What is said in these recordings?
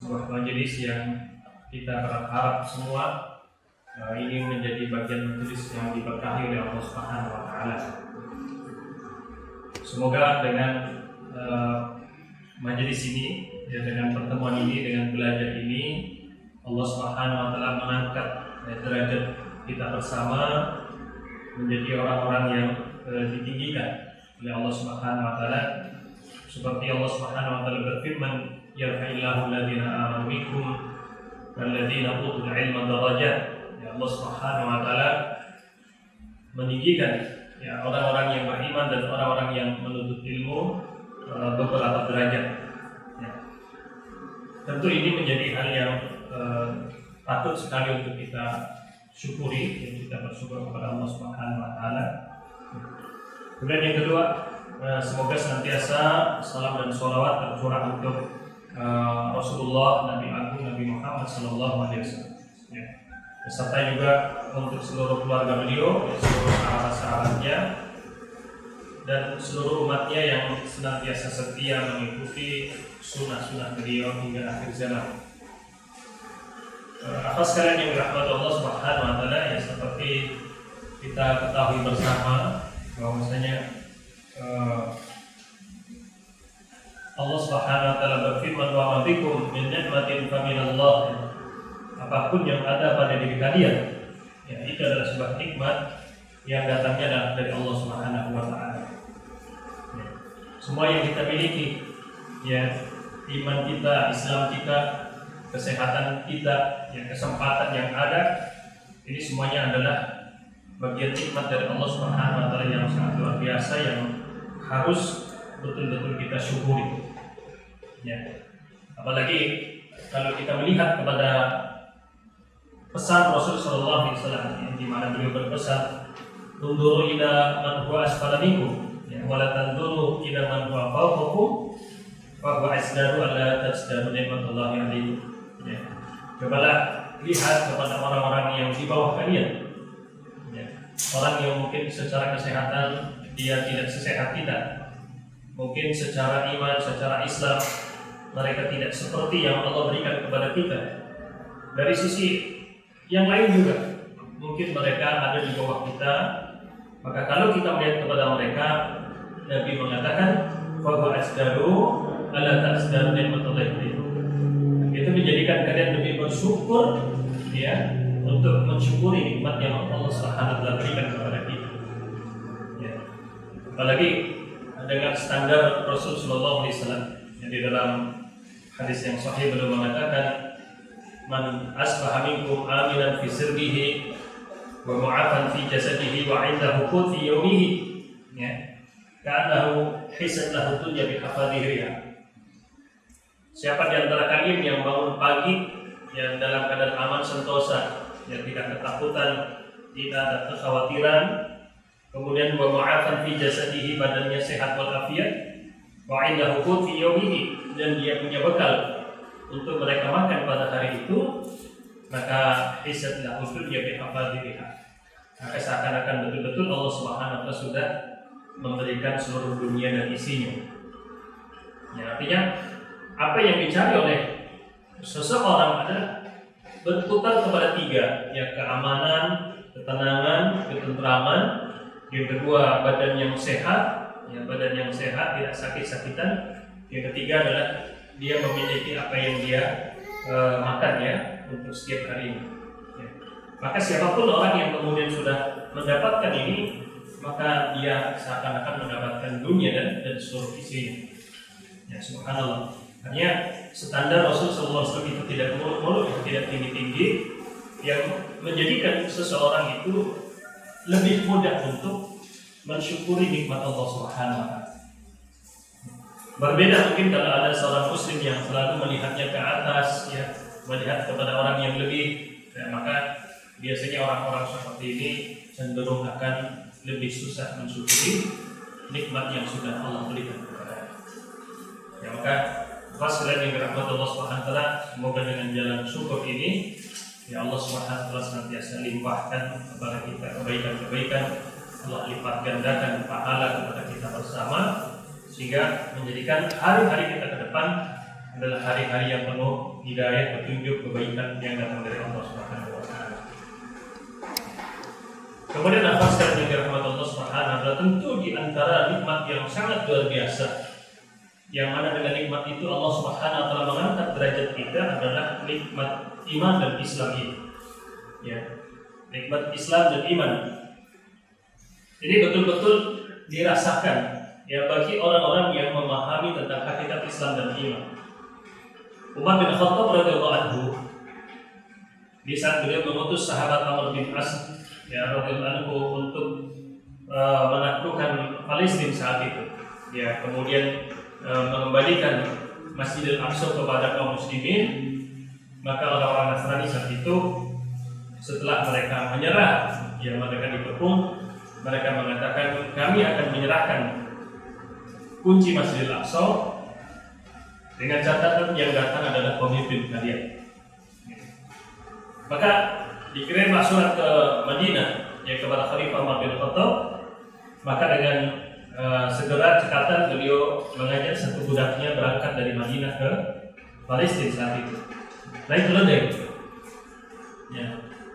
sebuah majelis yang kita berharap semua ini menjadi bagian majelis yang diberkahi oleh Allah Subhanahu wa taala. Semoga dengan majelis ini, dengan pertemuan ini, dengan belajar ini, Allah Subhanahu wa taala mengangkat derajat kita bersama menjadi orang-orang yang ditinggikan oleh Allah Subhanahu wa taala. Seperti Allah Subhanahu wa taala berfirman, yarfa'illahu alladziina aamanu minkum walladziina utul 'ilma darajat. Ya, Allah Subhanahu wa taala meninggikan ya orang-orang yang beriman dan orang-orang yang menuntut ilmu beberapa derajat. Ya. Tentu ini menjadi hal yang patut sekali untuk kita syukuri, dan kita bersyukur kepada Allah Subhanahu wa taala. Kemudian yang kedua, semoga senantiasa salam dan sholawat tercurah untuk Rasulullah Nabi Agung Nabi Muhammad sallallahu alaihi wasallam. Ya. Beserta juga untuk seluruh keluarga beliau, seluruh sahabat-sahabatnya, dan seluruh umatnya yang senantiasa setia mengikuti sunnah-sunnah beliau hingga akhir zaman. Apa sekalian yang dirahmati Allah Subhanahu wa taala, ya seperti kita ketahui bersama bahwasanya Allah Subhanahu wa taala berfirman, wa ma bikum min ni'matin fa minallah. Apapun yang ada pada diri kalian, ya itu adalah sebuah nikmat yang datangnya dari Allah Subhanahu wa taala. Ya. Semua yang kita miliki, ya iman kita, Islam kita, kesehatan kita, ya kesempatan yang ada, ini semuanya adalah bagian nikmat dari Allah Subhanahu wa taala yang sangat luar biasa, yang harus betul-betul kita syukuri. Ya. Apalagi kalau kita melihat kepada pesan Rasul sallallahu alaihi wasallam yang di mana beliau berpesan, "Tunduru ila man huwa asfala minkum, ya wala tanduru ila man huwa fawqakum, fa huwa asdaru alla tasdaru ni'matallahi 'alaikum." Ya. Cobalah lihat kepada orang-orang yang di bawah kalian. Ya. Orang yang mungkin secara kesehatan dia tidak sesehat kita. Mungkin secara iman, secara Islam mereka tidak seperti yang Allah berikan kepada kita. Dari sisi yang lain juga, mungkin mereka ada di bawah kita. Maka kalau kita melihat kepada mereka, Nabi mengatakan, "Fa huwa asdaru alla tasdaru ni'matallahi." Itu menjadikan kalian lebih bersyukur, ya, untuk mensyukuri nikmat yang Allah Subhanahu wa taala berikan kepada kita. Ya. Apalagi dengan standar Rasul sallallahu alaihi wasallam yang di dalam hadis yang sahih beliau mengatakan, "Man asbaha minkum aminan fi sirbihi wa mu'afan fi jasadihi wa 'indahu qut fi yawmihi." Ya. Ka'annahu hisat lahu dunya bi hafadhiha. Siapa di antara kalian yang bangun pagi yang dalam keadaan aman sentosa, yang tidak ketakutan, tidak ada kekhawatiran, kemudian wa mu'afan fi jasadihi, badannya sehat walafiat, wa 'indahu qut fi yawmihi, dan dia punya bekal untuk mereka makan pada hari itu, maka hisat lahu dunya bi hafadhiha. Maka seakan-akan betul-betul Allah Subhanahu wa taala sudah memberikan seluruh dunia dan isinya. Ya, artinya apa yang dicari oleh seseorang adalah berputar kepada tiga, ya keamanan, ketenangan, ketentraman. Yang kedua, badan yang sehat, ya badan yang sehat tidak sakit-sakitan. Yang ketiga adalah dia memiliki apa yang dia makan, ya untuk setiap hari ini. Ya. Maka siapapun orang yang kemudian sudah mendapatkan ini, maka dia seakan-akan mendapatkan dunia dan seluruh isinya. Ya, subhanallah. Artinya standar Rasul SAW itu tidak muluk-muluk, tidak tinggi-tinggi, yang menjadikan seseorang itu lebih mudah untuk mensyukuri nikmat Allah Subhanahu wa taala. Berbeda mungkin kalau ada seorang muslim yang selalu melihatnya ke atas, ya, melihat kepada orang yang lebih, ya, maka biasanya orang-orang seperti ini cenderung akan lebih susah mensyukuri nikmat yang sudah Allah berikan kepada. Ya, maka sekalian yang dirahmati Allah Subhanahu wa taala, semoga dengan jalan syukur ini, ya Allah Subhanahu wa taala senantiasa limpahkan kepada kita kebaikan-kebaikan, Allah lipat gandakan pahala kepada kita bersama, sehingga menjadikan hari-hari kita ke depan adalah hari-hari yang penuh hidayah, petunjuk, kebaikan yang datang dari Allah Subhanahu wa taala. Kemudian nafas dan rahmat Allah Subhanahu wa taala tentu di antara nikmat yang sangat luar biasa. Yang mana dengan nikmat itu Allah Subhanahu wa taala mengangkat derajat kita adalah nikmat iman dan Islam ini. Ya. Nikmat Islam dan iman. Ini betul-betul dirasakan ya bagi orang-orang yang memahami tentang hakikat Islam dan iman. Umar bin Khattab radhiyallahu anhu di saat beliau mengutus sahabat Amr bin As ya radhiyallahu anhu untuk menaklukkan Palestina saat itu. Ya, kemudian mengembalikan Masjidil Aqsa kepada kaum muslimin, maka orang-orang Nasrani saat itu setelah mereka menyerah, ya mereka dikepung, mereka mengatakan kami akan menyerahkan kunci Masjidil Aqsa dengan catatan yang datang adalah pemimpin kalian. Maka dikirimlah surat ke Madinah ya kepada Khalifah Umar bin Khattab. Maka dengan segera cekatan beliau mengajak satu budaknya berangkat dari Madinah ke Palestina saat itu. Naik keledai. Ya,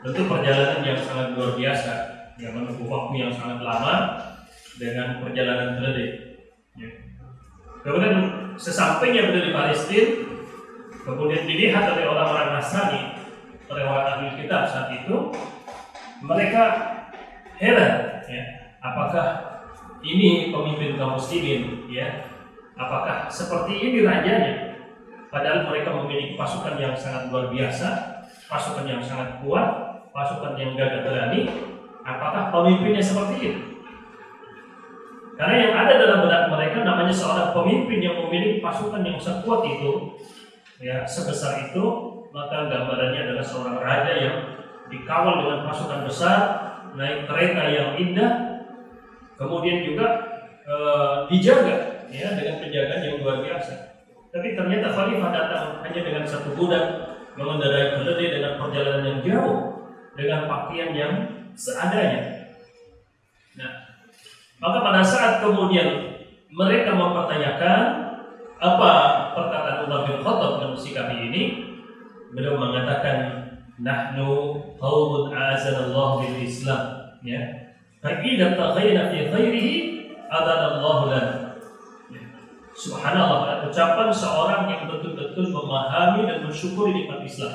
tentu perjalanan yang sangat luar biasa, yang menempuh waktu yang sangat lama dengan perjalanan keledai. Ya. Kemudian sesampainya beliau di Palestina, kemudian dilihat oleh orang-orang Nasrani, oleh orang ahli kitab saat itu, mereka heran, ya, apakah ini pemimpin kaum muslimin, ya, apakah seperti ini rajanya? Padahal mereka memiliki pasukan yang sangat luar biasa, pasukan yang sangat kuat, pasukan yang gagah berani. Apakah pemimpinnya seperti ini? Karena yang ada dalam benak mereka namanya seorang pemimpin yang memiliki pasukan yang sekuat itu, ya, sebesar itu, maka gambarannya adalah seorang raja yang dikawal dengan pasukan besar, naik kereta yang indah, kemudian juga dijaga, ya, dengan penjagaan yang luar biasa. Tapi ternyata Khalifah datang hanya dengan satu budak, mengendarai keledai dengan perjalanan yang jauh, dengan pakaian yang seadanya. Nah, maka pada saat kemudian mereka mempertanyakan apa perkataan Umar bin Khattab dalam sikap ini, beliau mengatakan nahnu qaumun a'azzanallahu bil Islam, ya. Fa idza taghayna fi khairihi adanallahu lana. Subhanallah, ucapan seorang yang betul-betul memahami dan mensyukuri nikmat Islam.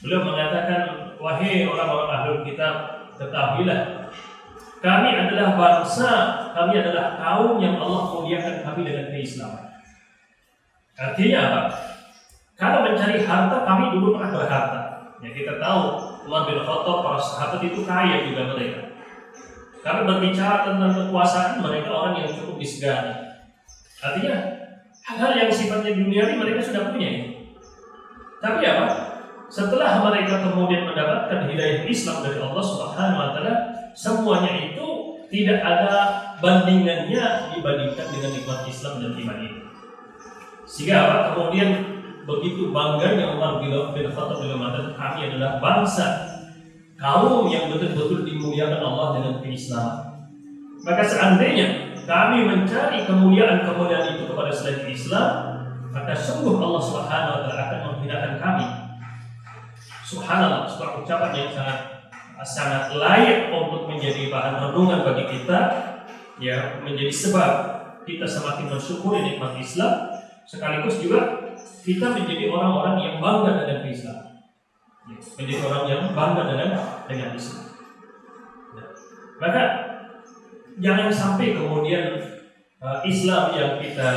Beliau mengatakan, wahai orang-orang ahlul kitab, ketahuilah kami adalah bangsa, kami adalah kaum yang Allah muliakan kami dengan keislaman. Artinya apa? Kalau mencari harta, kami dulu pernah berharta. Ya, kita tahu Umar bin Khattab, para sahabat itu kaya juga mereka. Kalau berbicara tentang kekuasaan, mereka orang yang cukup disegani. Artinya hal-hal yang sifatnya duniawi mereka sudah punya. Tapi apa? Setelah mereka kemudian mendapatkan hidayah Islam dari Allah Subhanahu wa taala, semuanya itu tidak ada bandingannya dibandingkan dengan nikmat Islam dan iman ini. Sehingga apa? Kemudian begitu bangganya Umar bin Khattab mengatakan kami adalah bangsa, kaum yang betul-betul dimuliakan Allah dengan keislaman. Maka seandainya kami mencari kemuliaan-kemuliaan itu kepada selain Islam, maka sungguh Allah Subhanahu wa taala akan menghinakan kami. Subhanallah, sebuah ucapan yang sangat layak untuk menjadi bahan renungan bagi kita, ya, menjadi sebab kita semakin mensyukuri nikmat Islam, sekaligus juga kita menjadi orang-orang yang bangga dengan Islam, ya, menjadi orang yang bangga dengan Islam. Ya. Maka jangan sampai kemudian Islam yang kita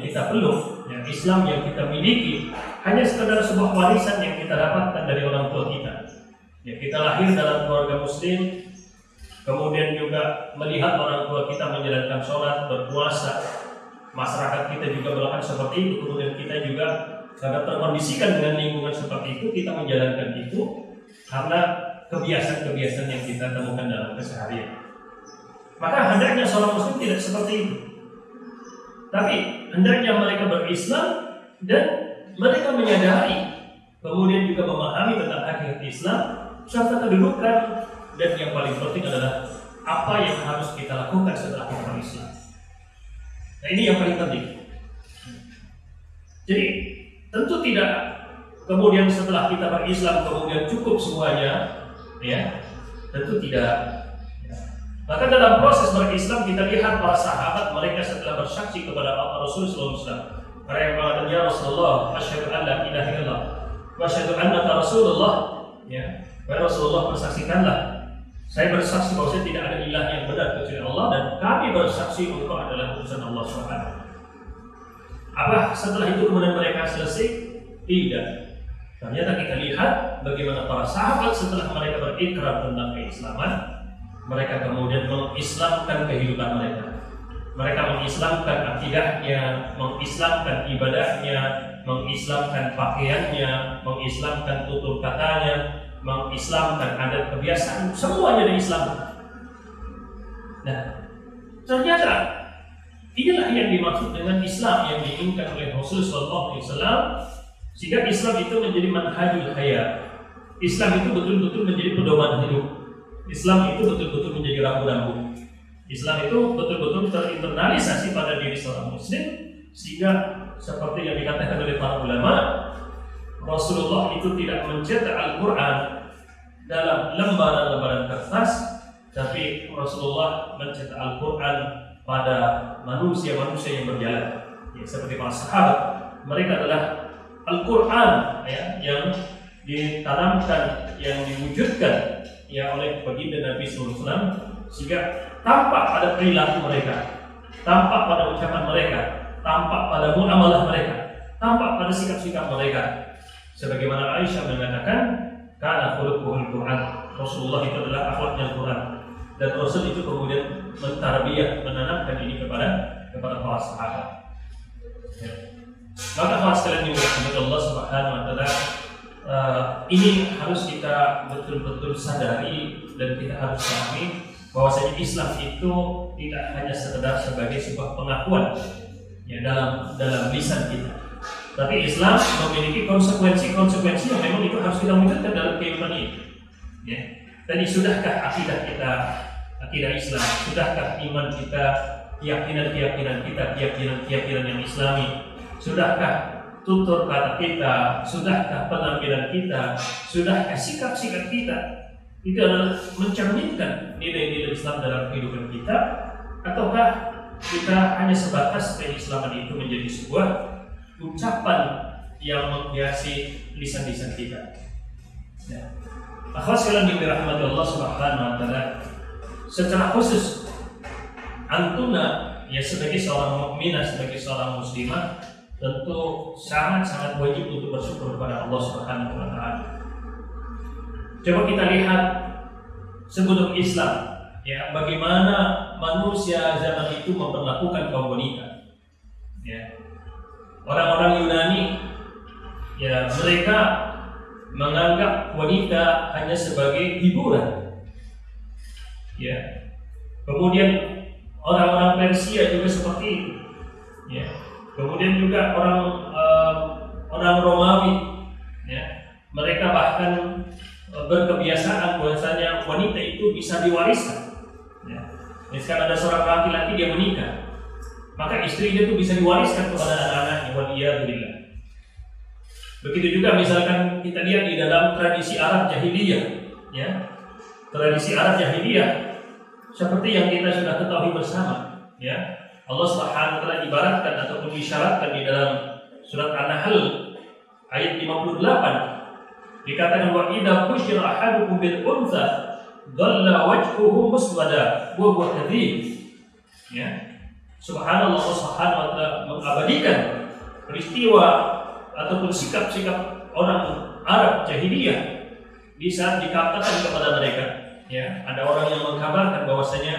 kita peluk, ya, Islam yang kita miliki hanya sekadar sebuah warisan yang kita dapatkan dari orang tua kita. Ya, kita lahir dalam keluarga muslim, kemudian juga melihat orang tua kita menjalankan sholat, berpuasa, masyarakat kita juga melakukan seperti itu, kemudian kita juga karena terkondisikan dengan lingkungan seperti itu, kita menjalankan itu karena kebiasaan-kebiasaan yang kita temukan dalam keseharian. Maka hendaknya seorang muslim tidak seperti itu. Tapi hendaknya mereka berislam dan mereka menyadari, kemudian juga memahami tentang hakikat Islam serta kedudukan, dan yang paling penting adalah apa yang harus kita lakukan setelah kita berislam. Nah, ini yang paling penting. Jadi tentu tidak kemudian setelah kita berislam kemudian cukup semuanya, ya, tentu tidak. Maka dalam proses berislam kita lihat para sahabat mereka setelah bersaksi kepada Rasulullah SAW. Mereka mengatakan, ya Rasulullah, asyhadu an la ilaha illallah wa asyhadu annaka Rasulullah. Ya, wahai Rasulullah, bersaksikanlah, saya bersaksi bahwa saya tidak ada ilah yang benar kecuali Allah dan kami bersaksi engkau adalah utusan Allah SWT. Apa setelah itu kemudian mereka selesai? Tidak. Ternyata kita lihat bagaimana para sahabat setelah mereka berikrar tentang keislaman, mereka kemudian mengislamkan kehidupan mereka. Mereka mengislamkan akidahnya, mengislamkan ibadahnya, mengislamkan pakaiannya, mengislamkan tutur katanya, mengislamkan adat kebiasaan, semuanya diislamkan. Nah, ternyata inilah yang dimaksud dengan Islam yang diinginkan oleh Rasulullah SAW, sehingga Islam itu menjadi manhajul hayat. Islam itu betul-betul menjadi pedoman hidup. Islam itu betul-betul menjadi rambu-rambu. Islam itu betul-betul terinternalisasi pada diri seorang muslim, sehingga seperti yang dikatakan oleh para ulama, Rasulullah itu tidak mencetak Al-Quran dalam lembaran-lembaran kertas, tapi Rasulullah mencetak Al-Quran pada manusia-manusia yang berjalan, ya, seperti para sahabat. Mereka adalah Al-Quran, ya, yang ditanamkan, yang diwujudkan, ya, oleh baginda Nabi SAW, sehingga tampak pada perilaku mereka, tampak pada ucapan mereka, tampak pada muamalah mereka, tampak pada sikap-sikap mereka. Sebagaimana Aisyah mengatakan, kana khuluquhul Quran, Rasulullah itu adalah akhlaknya Al-Quran, dan Rasul itu kemudian mentarbiyah, menanamkan ini kepada para sahabat. Ya. Maka hal sekalian yang dirahmati Allah Subhanahu wa taala, ini harus kita betul-betul sadari dan kita harus pahami bahwasanya Islam itu tidak hanya sekedar sebagai sebuah pengakuan, ya, dalam lisan kita, tapi Islam memiliki konsekuensi yang memang itu harus kita wujudkan dalam kehidupan ini. Ya. Tadi sudahkah akidah kita, akidah Islam, sudahkah iman kita, keyakinan kita, keyakinan yang Islami, sudahkah tutur kata kita, sudahkah penampilan kita, sudahkah sikap-sikap kita itu adalah mencerminkan nilai-nilai Islam dalam kehidupan kita, ataukah kita hanya sebatas keislaman itu menjadi sebuah ucapan yang menghiasi lisan-lisan kita. Ya. Akhwat sekalian yang dirahmati Allah Subhanahu wa taala, secara khusus antuna, ya, sebagai seorang mukminah, sebagai seorang muslimah, tentu sangat-sangat wajib untuk bersyukur kepada Allah Subhanahu wa taala. Coba kita lihat sebelum Islam, ya, bagaimana manusia zaman itu memperlakukan kaum wanita. Ya. Orang-orang Yunani, ya, mereka menganggap wanita hanya sebagai hiburan. Ya. Kemudian orang-orang Persia juga seperti itu. Ya. Kemudian juga orang Romawi, ya, mereka bahkan berkebiasaan bahwasanya wanita itu bisa diwariskan. Ya. Misalkan ada seorang laki-laki dia menikah, maka istrinya itu bisa diwariskan kepada anak-anaknya. Waliyadzubillah. Begitu juga misalkan kita lihat di dalam tradisi Arab jahiliyah, ya, tradisi Arab jahiliyah seperti yang kita sudah ketahui bersama, ya. Allah Subhanahu wa taala ibaratkan ataupun isyaratkan di dalam surat An-Nahl ayat 58. Dikatakan, wa idza busyira ahadukum bil untha dhalla wajhuhu muswada wa huwa kadhib. Ya. Subhanallah, Allah Subhanahu wa taala mengabadikan peristiwa ataupun sikap-sikap orang Arab jahiliyah di saat dikatakan kepada mereka, ya, ada orang yang mengkabarkan bahwasanya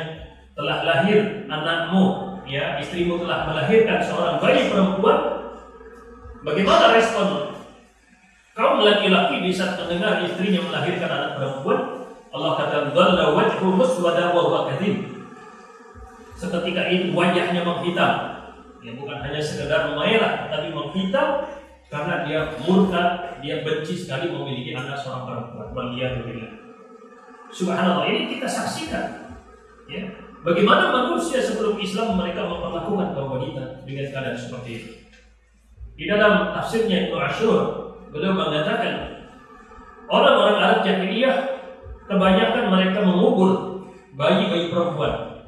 telah lahir anakmu, ya, istrimu telah melahirkan seorang bayi perempuan. Bagaimana respon kaum laki-laki di saat mendengar istrinya melahirkan anak perempuan? Allah kata, dhalla wajhu muswada wa huwa kadhib. Seketika itu wajahnya menghitam, ya, bukan hanya sekedar memerah, tapi menghitam karena dia murka, dia benci sekali memiliki anak seorang perempuan. Waliyadzubillah. Subhanallah, ini kita saksikan, ya, bagaimana manusia sebelum Islam mereka memperlakukan kaum wanita dengan keadaan seperti itu. Di dalam tafsirnya Ibnu Ashur, beliau mengatakan orang-orang Arab Jahiliyah kebanyakan mereka mengubur bayi-bayi perempuan.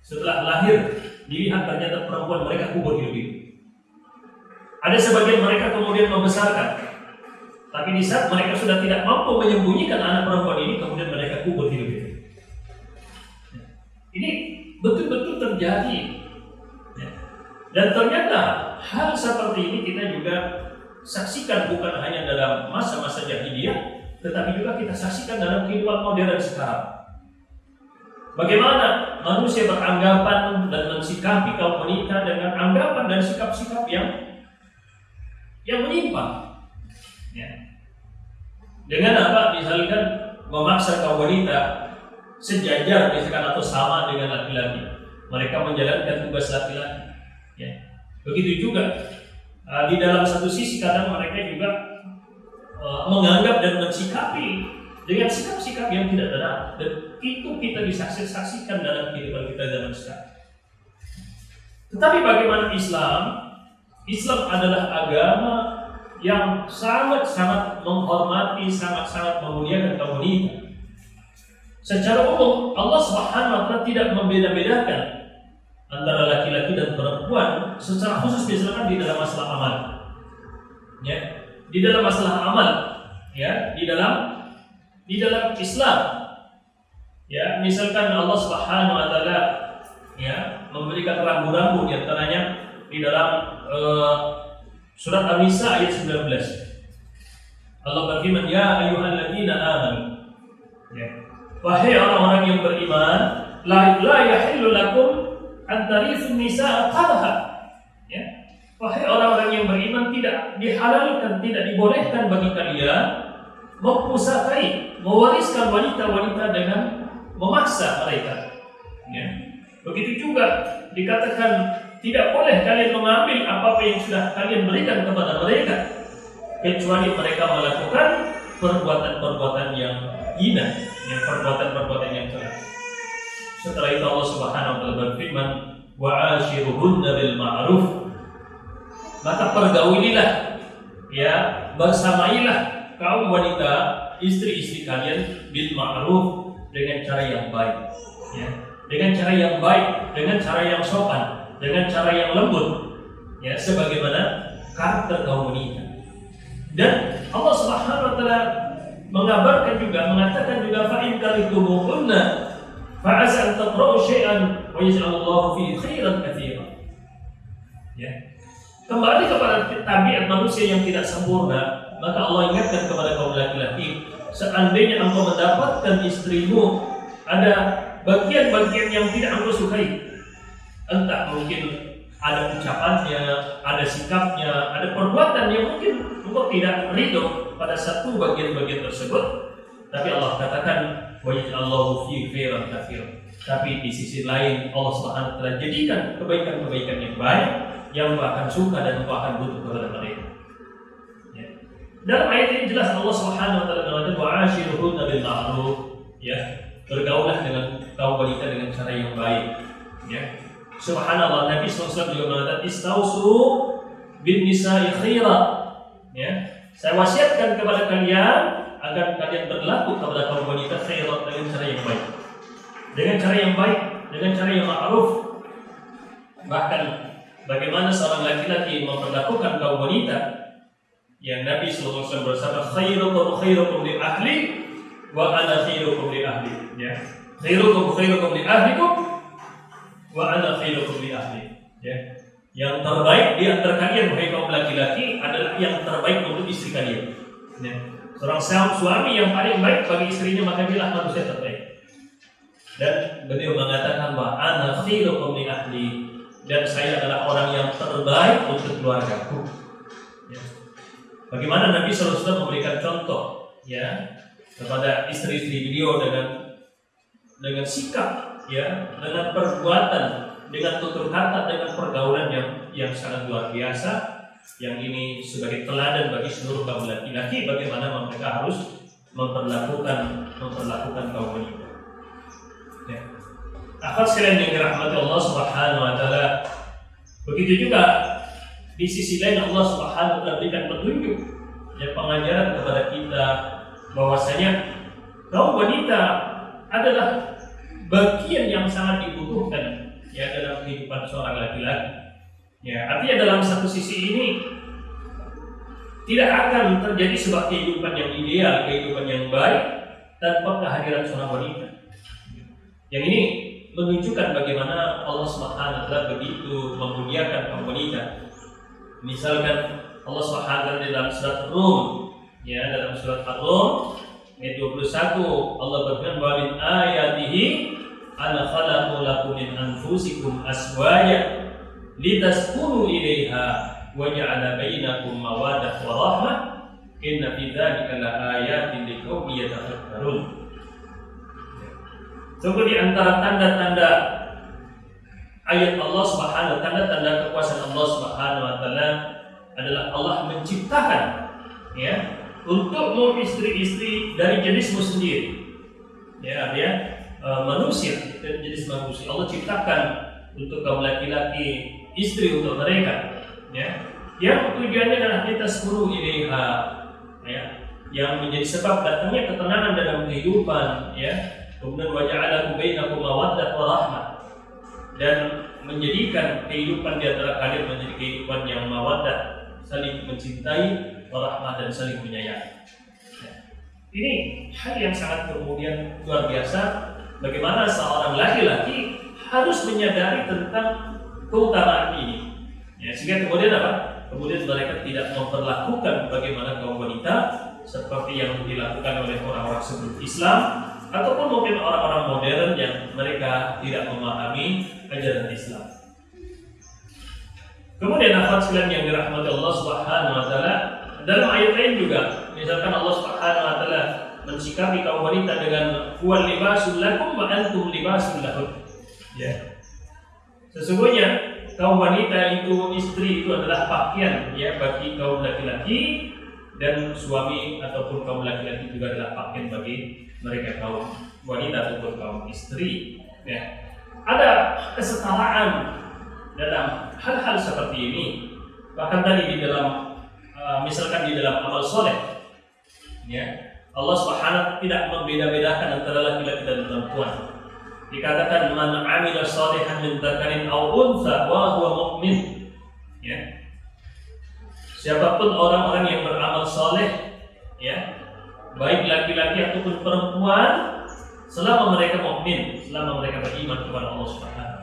Setelah lahir, dilihat ternyata perempuan mereka kubur hidup-hidup. Ada sebagian mereka kemudian membesarkan, tapi di saat mereka sudah tidak mampu menyembunyikan anak perempuan ini, kemudian mereka kubur hidup-hidup. Ini betul-betul terjadi. Dan ternyata hal seperti ini kita juga saksikan bukan hanya dalam masa-masa jahiliyah, tetapi juga kita saksikan dalam kehidupan modern sekarang. Bagaimana manusia beranggapan dan mensikapi kaum wanita dengan anggapan dan sikap-sikap yang menyimpang. Ya. Dengan apa? Misalkan memaksa kaum wanita sejajar misalkan atau sama dengan laki-laki. Mereka menjalankan tugas laki-laki. Ya. Begitu juga di dalam satu sisi kadang mereka juga menganggap dan mensikapi dengan sikap-sikap yang tidak benar, dan itu kita disaksikan dalam kehidupan kita zaman sekarang. Tetapi bagaimana Islam? Islam adalah agama yang sangat-sangat menghormati, sangat-sangat memuliakan kaum wanita. Secara umum Allah Subhanahu wa taala tidak membeda-bedakan antara laki-laki dan perempuan secara khusus misalkan di dalam masalah amal. Ya, di dalam masalah amal, ya, di dalam Islam, ya, misalkan Allah Subhanahu wa taala ya memberikan rambu-rambu, di antaranya di dalam surat An-Nisa ayat 19. Allah berfirman, ya ayyuhalladzina amanu, ya, wahai orang-orang yang beriman, la yahillu lakum an taritsun nisaa qadha, ya, wahai orang-orang yang beriman, tidak dihalalkan, tidak dibolehkan bagi kalian mempusakai, mewariskan wanita-wanita dengan memaksa mereka. Ya. Begitu juga dikatakan tidak boleh kalian mengambil apa yang sudah kalian berikan kepada mereka, kecuali mereka melakukan perbuatan-perbuatan yang hina, yang perbuatan-perbuatan yang celaka. Setelah itu Allah Subhanahu wa taala berfirman, wa ashiruhunna bil ma'ruf, maka pergaulilah, ya, bersamailah kaum wanita, istri-istri kalian bil ma'ruf, dengan cara yang baik, ya, dengan cara yang baik, dengan cara yang sopan, dengan cara yang lembut, ya, sebagaimana karakter kaum wanita. Dan Allah Subhanahu wa taala mengabarkan juga, mengatakan juga, fa in karihtumuhunna fa asa an taqra'u syai'an wa yaj'alullahu fihi khairan katsiran. Ya. Kembali kepada tabiat manusia yang tidak sempurna, maka Allah ingatkan kepada kaum laki-laki, seandainya engkau mendapatkan istrimu ada bagian-bagian yang tidak engkau sukai, entah mungkin ada ucapannya, ada sikapnya, ada perbuatan yang mungkin engkau tidak ridho pada satu bagian-bagian tersebut, tapi Allah katakan wa yaj'alullahu fihi khairan katsiran. Tapi di sisi lain Allah Subhanahu wa taala jadikan kebaikan-kebaikan yang baik yang engkau akan suka dan engkau akan butuh kepada mereka. Dalam ayat ini jelas Allah Subhanahu wa taala mengatakan wa'ashiruhunna bil ma'ruf, ya, bergaulah dengan kaum wanita dengan cara yang baik, ya. Subhanallah, Nabi SAW juga mengatakan istausu bin nisa'i khaira, ya. Saya wasiatkan kepada kalian agar kalian berlaku kepada kaum wanita khaira, dengan cara yang baik. Dengan cara yang baik, dengan cara yang ma'ruf. Bahkan bagaimana seorang laki-laki memperlakukan kaum wanita, yang Nabi SAW bersabda, khairukum li ahli wa ana khairukum li ahli, ya. Khairukum li ahlikum wa ana khairukum li ahli, ya. Yang terbaik di antara kalian wahai kaum laki-laki adalah yang terbaik untuk istri kalian, ya. Seorang suami yang paling baik bagi istrinya, maka dialah manusia terbaik. Dan beliau mengatakan bahwa ana khairukum li ahli, dan saya adalah orang yang terbaik untuk keluargaku. Bagaimana Nabi SAW memberikan contoh, ya, kepada istri-istri beliau dengan sikap, ya, dengan perbuatan, dengan tutur kata, dengan pergaulan yang sangat luar biasa, yang ini sebagai teladan bagi seluruh kaum laki-laki bagaimana mereka harus memperlakukan kaum wanita. Ya. Akhwat sekalian yang dirahmati Allah Subhanahu wa taala, begitu juga di sisi lain Allah Subhanahu wa taala berikan petunjuk dan pengajaran kepada kita bahwasanya kaum wanita adalah bagian yang sangat dibutuhkan ya dalam kehidupan seorang laki-laki. Ya, artinya dalam satu sisi ini tidak akan terjadi sebuah kehidupan yang ideal, kehidupan yang baik tanpa kehadiran seorang wanita. Yang ini menunjukkan bagaimana Allah Subhanahu wa taala begitu memuliakan kaum wanita. Misalkan Allah Subhanahu wa taala dalam surat Rum, ya dalam surat Ar-Rum ayat 21 Allah berfirman wa min ayatihi an khalaqu lakum min anfusikum azwaja litaskunu ilaiha wa ja'ala bainakum mawaddah wa rahmah inna fi dzalika laayatin liqaumin yatafakkarun. Sungguh di antara tanda-tanda ayat Allah Subhanahu wa taala, tanda kekuasaan Allah Subhanahu wa taala adalah Allah menciptakan ya untukmu istri-istri dari jenismu sendiri. Ya, manusia dari jenis manusia. Allah ciptakan untuk kaum laki-laki istri untuk mereka. Ya, yang tujuannya adalah kita suruh ilaiha, ya, yang menjadi sebab datangnya ketenangan dalam kehidupan, ya. Kemudian waja'ala bainakum mawaddah wa rahmah, dan menjadikan kehidupan di antara kalian menjadi kehidupan yang mawaddah, saling mencintai, warahmah dan saling menyayangi. Ini hal yang sangat kemudian luar biasa. Bagaimana seorang laki-laki harus menyadari tentang keutamaan ini. Ya, sehingga kemudian apa? Kemudian mereka tidak memperlakukan bagaimana kaum wanita seperti yang dilakukan oleh orang-orang sebelum Islam ataupun mungkin orang-orang modern yang mereka tidak memahami ajaran Islam. Kemudian akhwat sekalian yang dirahmati Allah Subhanahu wa taala, dalam ayat lain juga misalkan Allah Subhanahu wa taala mensikapi kaum wanita dengan huwal libasul lakum wa antum libasul lahum. Ya. Sesungguhnya kaum wanita itu, istri itu adalah pakaian ya bagi kaum laki-laki, dan suami ataupun kaum laki-laki juga adalah pakaian bagi mereka kaum wanita ataupun kaum istri. Ya. Ada kesetaraan dalam hal-hal seperti ini. Bahkan tadi di dalam misalkan di dalam amal soleh, ya Allah Subhanahu tidak membeda-bedakan antara laki-laki dan perempuan. Dikatakan man amila shalihan min dzakarin aw untha wa huwa mu'min. Ya. Siapapun orang-orang yang beramal saleh, ya, baik laki-laki ataupun perempuan, selama mereka mukmin, selama mereka beriman kepada Allah Subhanahu.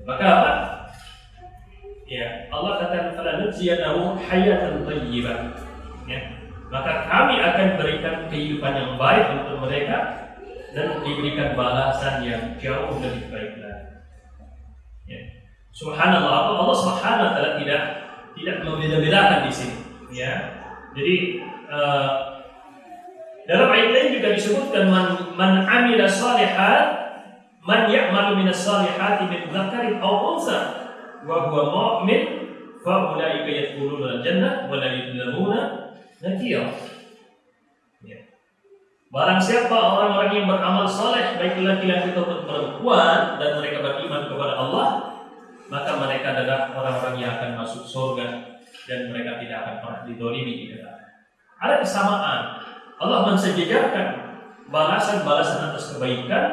Maka apa? Ya, Allah katakan fala nuzyiyanahu hayatan thayyibah. Ya. Maka kami akan berikan kehidupan yang baik untuk mereka dan diberikan balasan yang jauh lebih baik lagi. Ya. Subhanallah, Allah Subhanahu wa taala tidak membeda-bedakan di sini, ya. Jadi dalam ayat lain juga disebutkan man amila shalihan, man ya'malu minas salihati min dzakarin aw untha wa huwa mu'min fa ulaika yadkhuluna al-jannah wa la yuzlamuna nakira. Ya. Barang siapa orang-orang yang beramal saleh baik laki-laki ataupun perempuan dan mereka beriman kepada Allah, maka mereka adalah orang-orang yang akan masuk surga dan mereka tidak akan pernah dizalimi di neraka. Ada kesamaan. Allah mensejajarkan balasan-balasan atas kebaikan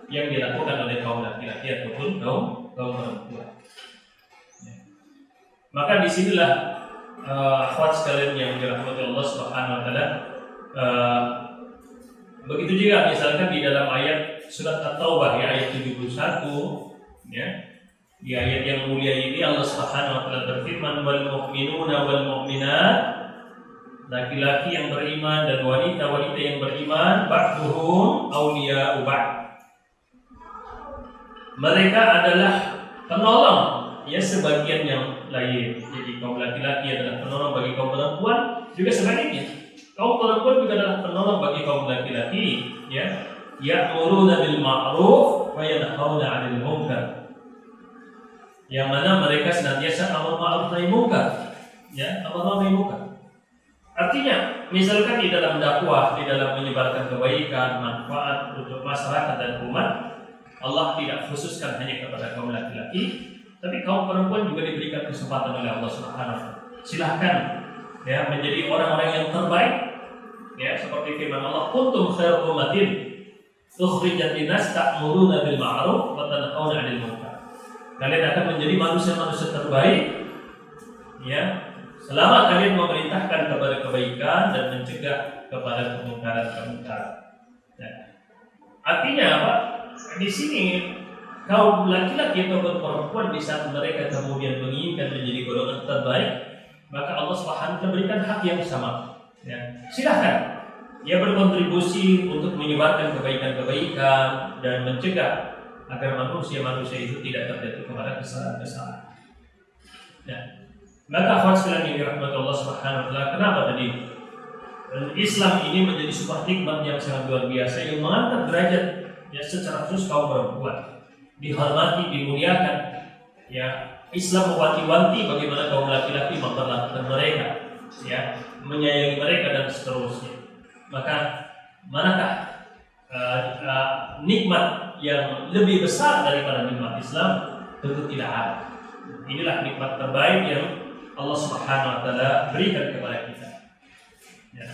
yang dilakukan oleh kaum laki-laki ataupun kaum perempuan. Ya. Maka disinilah akhwat sekalian yang dirahmati Allah Subhanahu wa taala, begitu juga misalkan di dalam ayat surat At-Taubah ya ayat 71, ya. Di ayat yang mulia ini Allah Subhanahu wa taala berfirman wal mu'minuna wal mu'minat, laki-laki yang beriman dan wanita-wanita yang beriman ba'duhum awliya'u ba'd. Mereka adalah penolong ya sebagian yang lain. Jadi kaum laki-laki adalah penolong bagi kaum perempuan, juga sebaliknya. Kaum perempuan juga adalah penolong bagi kaum laki-laki, ya. Ya'muruna bil ma'ruf wa yanhauna 'anil munkar. Yang mana mereka senantiasa amar ma'ruf nahi munkar, ya, amar nahi munkar. Artinya, misalkan di dalam dakwah, di dalam menyebarkan kebaikan, manfaat untuk masyarakat dan umat, Allah tidak khususkan hanya kepada kaum laki-laki, Tapi kaum perempuan juga diberikan kesempatan oleh Allah Subhanahu wa taala. Silahkan ya menjadi orang-orang yang terbaik. Ya, seperti firman Allah, kuntum khairu ummatin ukhrijat linnas ta'muruna bil ma'ruf wa tanhauna 'anil munkar. Kalian akan menjadi manusia-manusia terbaik ya, selama kalian memerintahkan kepada kebaikan dan mencegah kepada kemungkaran-kemungkaran. Ya. Artinya apa? Di sini kaum laki-laki atau perempuan di saat mereka kemudian menginginkan menjadi golongan terbaik, maka Allah Subhanahu wa taala berikan hak yang sama. Ya, silahkan dia berkontribusi untuk menyebarkan kebaikan-kebaikan dan mencegah agar manusia-manusia itu tidak terjatuh kepada kesalahan-kesalahan. Ya. Maka akhwat sekalian yang dirahmati Allah Subhanahu wa taala, kenapa tadi Islam ini menjadi sebuah nikmat yang sangat luar biasa yang mengangkat derajat ya secara khusus kaum perempuan, dihormati, dimuliakan. Ya, Islam mewanti-wanti bagaimana kaum laki-laki memperlakukan mereka, ya, menyayangi mereka dan seterusnya. Maka manakah nikmat yang lebih besar daripada nikmat Islam? Tentu tidak ada. Inilah nikmat terbaik yang Allah Subhanahu wa taala berikan kepada kita. Ya.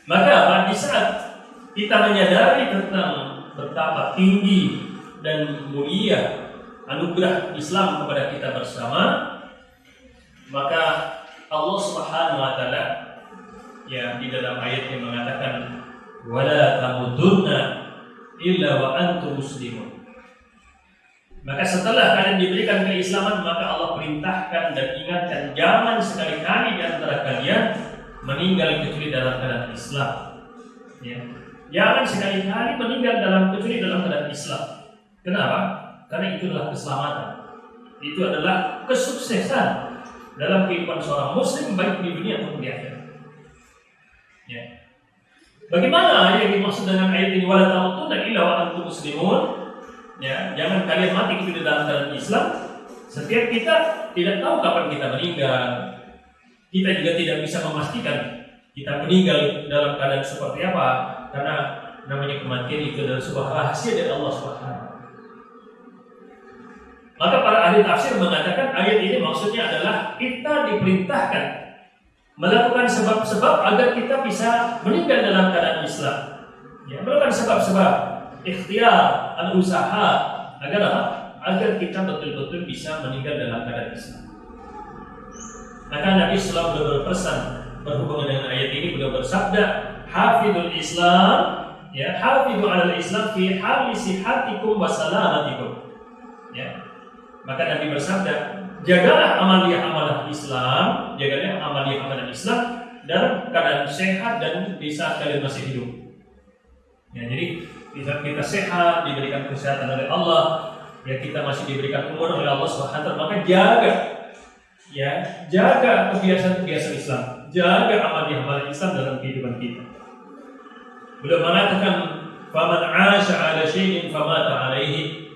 Maka di saat kita menyadari tentang betapa tinggi dan mulia anugerah Islam kepada kita bersama, maka Allah Subhanahu wa taala ya di dalam ayat yang mengatakan wala tamutunna illa wa antum muslimun. Maka setelah kalian diberikan keislaman, maka Allah perintahkan dan ingatkan jangan sekali-kali di antara kalian meninggal kecuali dalam keadaan Islam. Ya. Jangan sekali-kali meninggal kecuali dalam keadaan Islam. Kenapa? Karena itu adalah keselamatan. Itu adalah kesuksesan dalam kehidupan seorang muslim baik di dunia maupun di akhirat. Ya. Bagaimana yang dimaksud dengan ayat ini wala tamutunna illa wa antum muslimun? Ya, jangan kalian mati kecuali dalam keadaan Islam. Setiap kita tidak tahu kapan kita meninggal. Kita juga tidak bisa memastikan kita meninggal dalam keadaan seperti apa, karena namanya kematian itu adalah sebuah rahasia dari Allah Subhanahu. Maka para ahli tafsir mengatakan ayat ini maksudnya adalah kita diperintahkan melakukan sebab-sebab agar kita bisa meninggal dalam keadaan Islam. Ya, melakukan sebab-sebab ikhtiar, usaha agar apa? Agar kita betul-betul bisa meninggal dalam keadaan Islam. Maka Nabi selalu berpesan berhubungan dengan ayat ini, beliau bersabda, "Hafidul Islam, ya, hafidu 'alal Islam fi hali sihhatikum wa salamatikum." Ya. Maka Nabi bersabda, jagalah amaliyah-amaliyah Islam, jagalah amaliyah-amaliyah Islam dalam keadaan sehat dan di saat kalian masih hidup. Ya, jadi di saat kita sehat, diberikan kesehatan oleh Allah, ya kita masih diberikan umur oleh Allah Subhanahu wa taala, maka jaga kebiasaan-kebiasaan Islam, jaga amaliyah-amaliyah Islam dalam kehidupan kita. Beliau mengatakan, "Faman 'asha 'ala syai'in famata 'alaihi."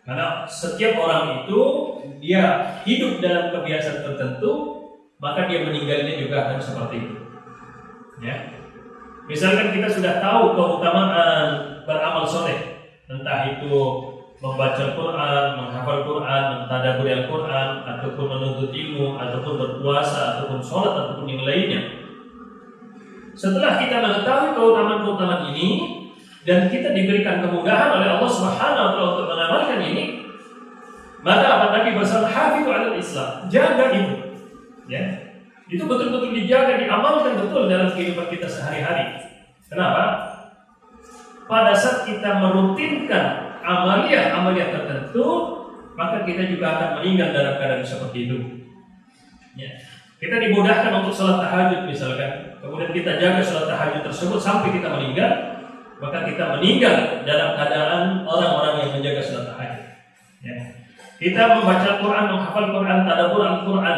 Karena setiap orang itu dia hidup dalam kebiasaan tertentu, maka dia meninggalnya juga akan seperti itu. Ya. Misalkan kita sudah tahu keutamaan beramal soleh, entah itu membaca Quran, menghafal Quran, mentadabburi Al-Quran, ataupun menuntut ilmu, ataupun berpuasa, ataupun sholat, ataupun yang lainnya. Setelah kita mengetahui keutamaan-keutamaan ini, dan kita diberikan kemudahan oleh Allah Subhanahu wa taala untuk mengamalkan ini, maka apa Nabi bersabda, "Hafidhu 'alal Islam." Jaga itu. Ya. Itu betul-betul dijaga, diamalkan betul dalam kehidupan kita sehari-hari. Kenapa? Pada saat kita merutinkan amaliyah tertentu, maka kita juga akan meninggal dalam keadaan seperti itu. Ya. Kita dimudahkan untuk sholat tahajud misalkan, kemudian kita jaga sholat tahajud tersebut sampai kita meninggal, maka kita meninggal dalam keadaan orang-orang yang menjaga sholat tahajud. Ya. Kita membaca Quran, menghafal Quran, tadabbur Al-Quran,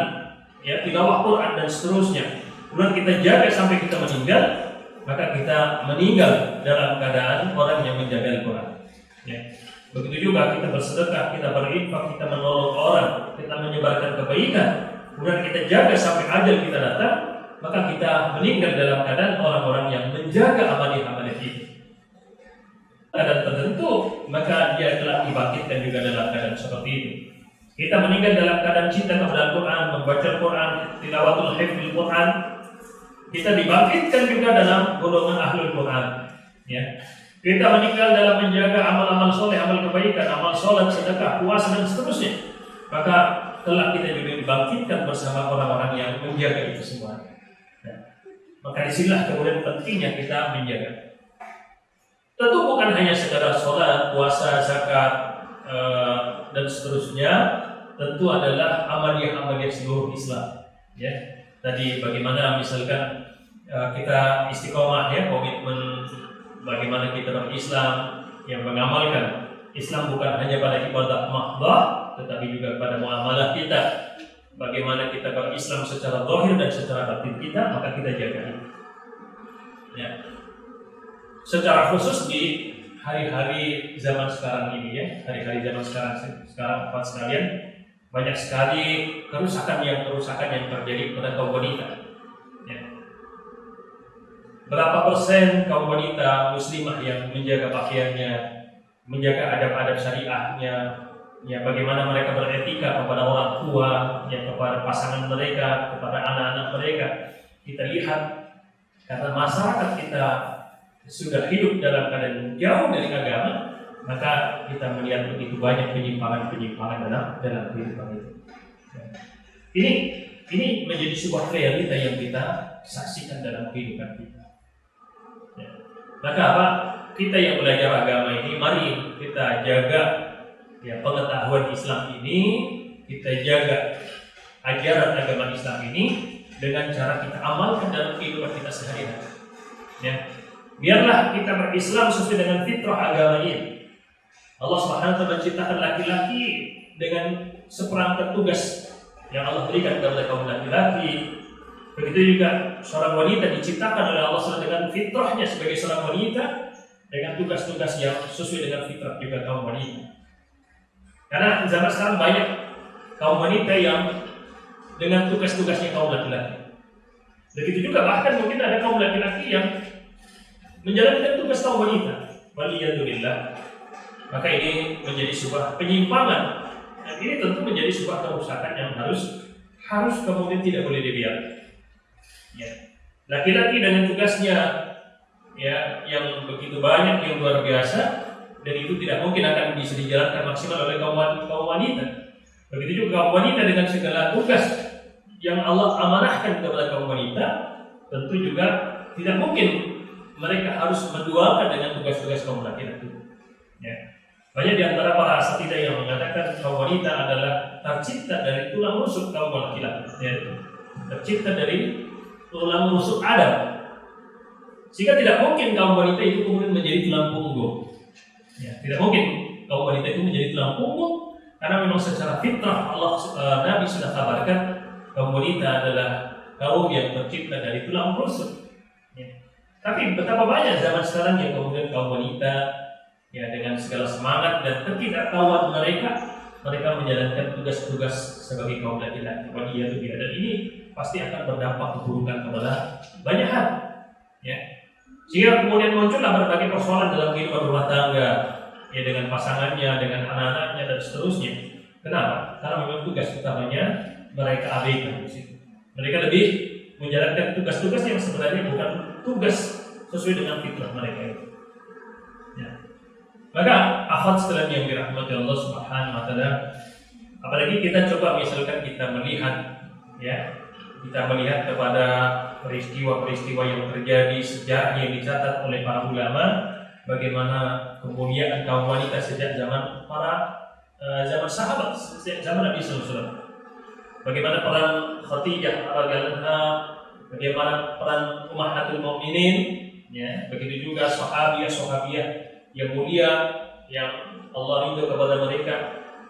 ya, tilawah Quran dan seterusnya. Kemudian kita jaga sampai kita meninggal, maka kita meninggal dalam keadaan orang yang menjaga Al-Quran. Ya. Begitu juga kita bersedekah, kita berinfak, kita menolong orang, kita menyebarkan kebaikan. Kemudian kita jaga sampai ajal kita datang, maka kita meninggal dalam keadaan orang-orang yang menjaga amaliyah-amaliyah itu. Keadaan tertentu, maka dia telah dibangkitkan juga dalam keadaan seperti itu. Kita meninggal dalam keadaan cinta kepada Al-Quran, membaca Al-Quran, tilawatul hifdzil Quran. Kita dibangkitkan juga dalam golongan ahlul Quran. Ya. Kita meninggal dalam menjaga amal-amal soleh, amal kebaikan, amal sholat, sedekah, puasa dan seterusnya. Maka kelak kita juga dibangkitkan bersama orang-orang yang menjaga itu semua. Ya. Maka disinilah kemudian pentingnya kita menjaga. Tentu bukan hanya sekedar sholat, puasa, zakat, dan seterusnya. Tentu adalah amaliyah-amaliyah seluruh Islam. Ya, tadi bagaimana misalkan kita istiqomah ya, komitmen bagaimana kita berislam, yang mengamalkan Islam bukan hanya pada ibadah mahdah, tetapi juga pada muamalah kita. Bagaimana kita berislam secara zahir dan secara batin kita, maka kita jaga itu. Ya. Secara khusus di hari-hari zaman sekarang ini ya, hari-hari zaman sekarang Bapak sekalian, banyak sekali kerusakan yang terjadi pada kaum wanita. Ya. Berapa persen kaum wanita muslimah yang menjaga pakaiannya, menjaga adab-adab syariahnya, ya bagaimana mereka beretika kepada orang tua, ya kepada pasangan mereka, kepada anak-anak mereka. Kita lihat karena masyarakat kita sudah hidup dalam keadaan jauh dari agama, maka kita melihat begitu banyak penyimpangan dalam kehidupan itu. Ini menjadi sebuah realita yang kita saksikan dalam kehidupan kita. Ya. Maka apa? Kita yang belajar agama ini, mari kita jaga ya pengetahuan Islam ini, kita jaga ajaran agama Islam ini dengan cara kita amalkan dalam kehidupan kita sehari-hari. Ya. Biarlah kita berislam sesuai dengan fitrah agama ini. Allah Subhanahu wa taala menciptakan laki-laki dengan seperangkat tugas yang Allah berikan kepada kaum laki-laki. Begitu juga seorang wanita diciptakan oleh Allah SWT dengan fitrahnya sebagai seorang wanita, dengan tugas-tugas yang sesuai dengan fitrah juga kaum wanita. Karena zaman sekarang banyak kaum wanita yang dengan tugas-tugasnya kaum laki-laki. Begitu juga bahkan mungkin ada kaum laki-laki yang menjalankan tugas kaum wanita. Waliyadzubillah. Maka ini menjadi sebuah penyimpangan. Dan ini tentu menjadi sebuah kerusakan yang harus kemudian tidak boleh dibiarkan. Ya. Laki-laki dengan tugasnya ya yang begitu banyak, yang luar biasa, dan itu tidak mungkin akan bisa dijalankan maksimal oleh kaum wanita. Begitu juga kaum wanita dengan segala tugas yang Allah amanahkan kepada kaum wanita, tentu juga tidak mungkin mereka harus menduakan dengan tugas-tugas kaum laki-laki. Ya. Banyak di antara para asatidzah yang mengatakan kaum wanita adalah tercipta dari tulang rusuk kaum laki-laki, ya. Tercipta dari tulang rusuk Adam. Sehingga tidak mungkin kaum wanita itu kemudian menjadi tulang punggung. Ya, tidak mungkin kaum wanita itu menjadi tulang punggung karena memang secara fitrah Allah Nabi sudah kabarkan kaum wanita adalah kaum yang tercipta dari tulang rusuk. Ya. Tapi betapa banyak zaman sekarang yang kemudian kaum wanita ya dengan segala semangat dan ketidaktahuan mereka menjalankan tugas-tugas sebagai kaum laki-laki. Dan ini pasti akan berdampak keburukan kepada banyak hal. Ya. Sehingga kemudian muncullah berbagai persoalan dalam kehidupan rumah tangga, ya dengan pasangannya, dengan anak-anaknya dan seterusnya. Kenapa? Karena memang tugas utamanya mereka abaikan di situ. Mereka lebih menjalankan tugas-tugas yang sebenarnya bukan tugas sesuai dengan fitrah mereka itu. Ya. Maka akhwat sekalian yang dirahmati Allah Subhanahu wa taala, apalagi kita coba misalkan kita melihat kepada peristiwa-peristiwa yang terjadi, sejarah yang dicatat oleh para ulama, bagaimana kemuliaan kaum wanita sejak zaman zaman sahabat, sejak zaman Nabi sallallahu alaihi wasallam. Bagaimana peran Khadijah radhiyallahu anha, bagaimana peran Ummahatul Mukminin, ya, begitu juga sahabiyah yang mulia yang Allah ridho kepada mereka.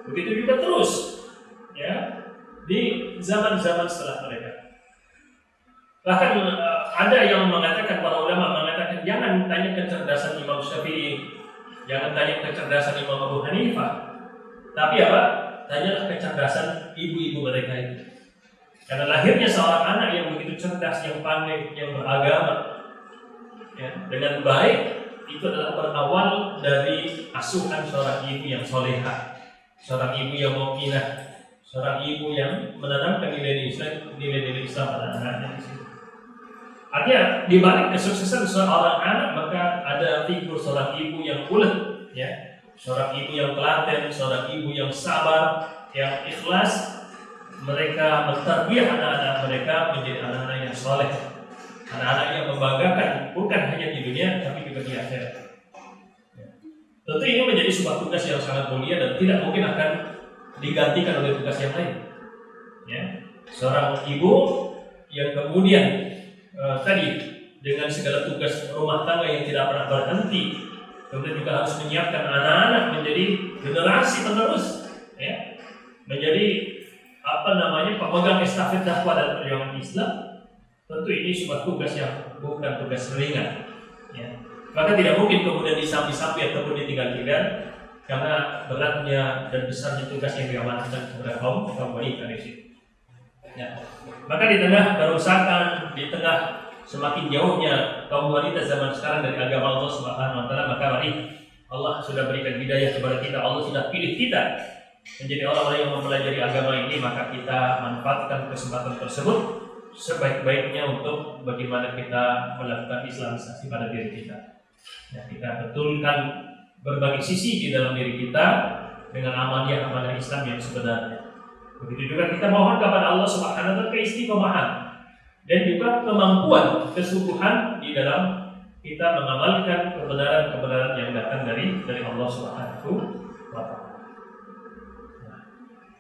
Begitu juga terus ya di zaman-zaman setelah mereka. Bahkan ada yang mengatakan, para ulama mengatakan, jangan tanya kecerdasan Imam Syafi'i, jangan tanya kecerdasan Imam Abu Hanifah, tapi apa? Tanyalah kecerdasan ibu-ibu mereka itu. Karena lahirnya seorang anak yang begitu cerdas, yang pandai, yang beragama ya, dengan baik, itu adalah berawal dari asuhan seorang ibu yang solehah, seorang ibu yang mukminah, seorang ibu yang menanamkan nilai-nilai Islam pada anak-anaknya di situ. Artinya di balik kesuksesan seorang anak maka ada figur seorang ibu yang ulet, ya, seorang ibu yang telaten, seorang ibu yang sabar, yang ikhlas. Mereka mentarbiyah anak-anak mereka menjadi anak-anak yang soleh, anak-anak yang membanggakan bukan hanya di dunia tapi juga di akhirat. Tentu ini menjadi sebuah tugas yang sangat mulia dan tidak mungkin akan digantikan oleh tugas yang lain. Ya, seorang ibu yang kemudian tadi dengan segala tugas rumah tangga yang tidak pernah berhenti, kemudian juga harus menyiapkan anak-anak menjadi generasi penerus, ya, menjadi pemegang estafet dakwah dan perjuangan Islam. Tentu ini sebuah tugas yang bukan tugas ringan, ya. Maka tidak mungkin kemudian disampi-sampi ataupun ditinggal-tinggal karena beratnya dan besarnya tugas yang diamanahkan kepada kaum wanita di sini. Ya. Maka di tengah kerusakan, di tengah semakin jauhnya kaum wanita zaman sekarang dari agama Allah Subhanahu wa taala, maka mari Allah sudah berikan hidayah kepada kita, Allah sudah pilih kita menjadi orang-orang yang mempelajari agama ini, maka kita manfaatkan kesempatan tersebut sebaik-baiknya untuk bagaimana kita melakukan islamisasi pada diri kita. Ya, kita betulkan berbagai sisi di dalam diri kita dengan amaliyah Islam yang sebenarnya. Begitu juga kita mohon kepada Allah Subhanahu wa taala keistiqomahan dan juga kemampuan kesungguhan di dalam kita mengamalkan kebenaran-kebenaran yang datang dari Allah Subhanahu wa taala.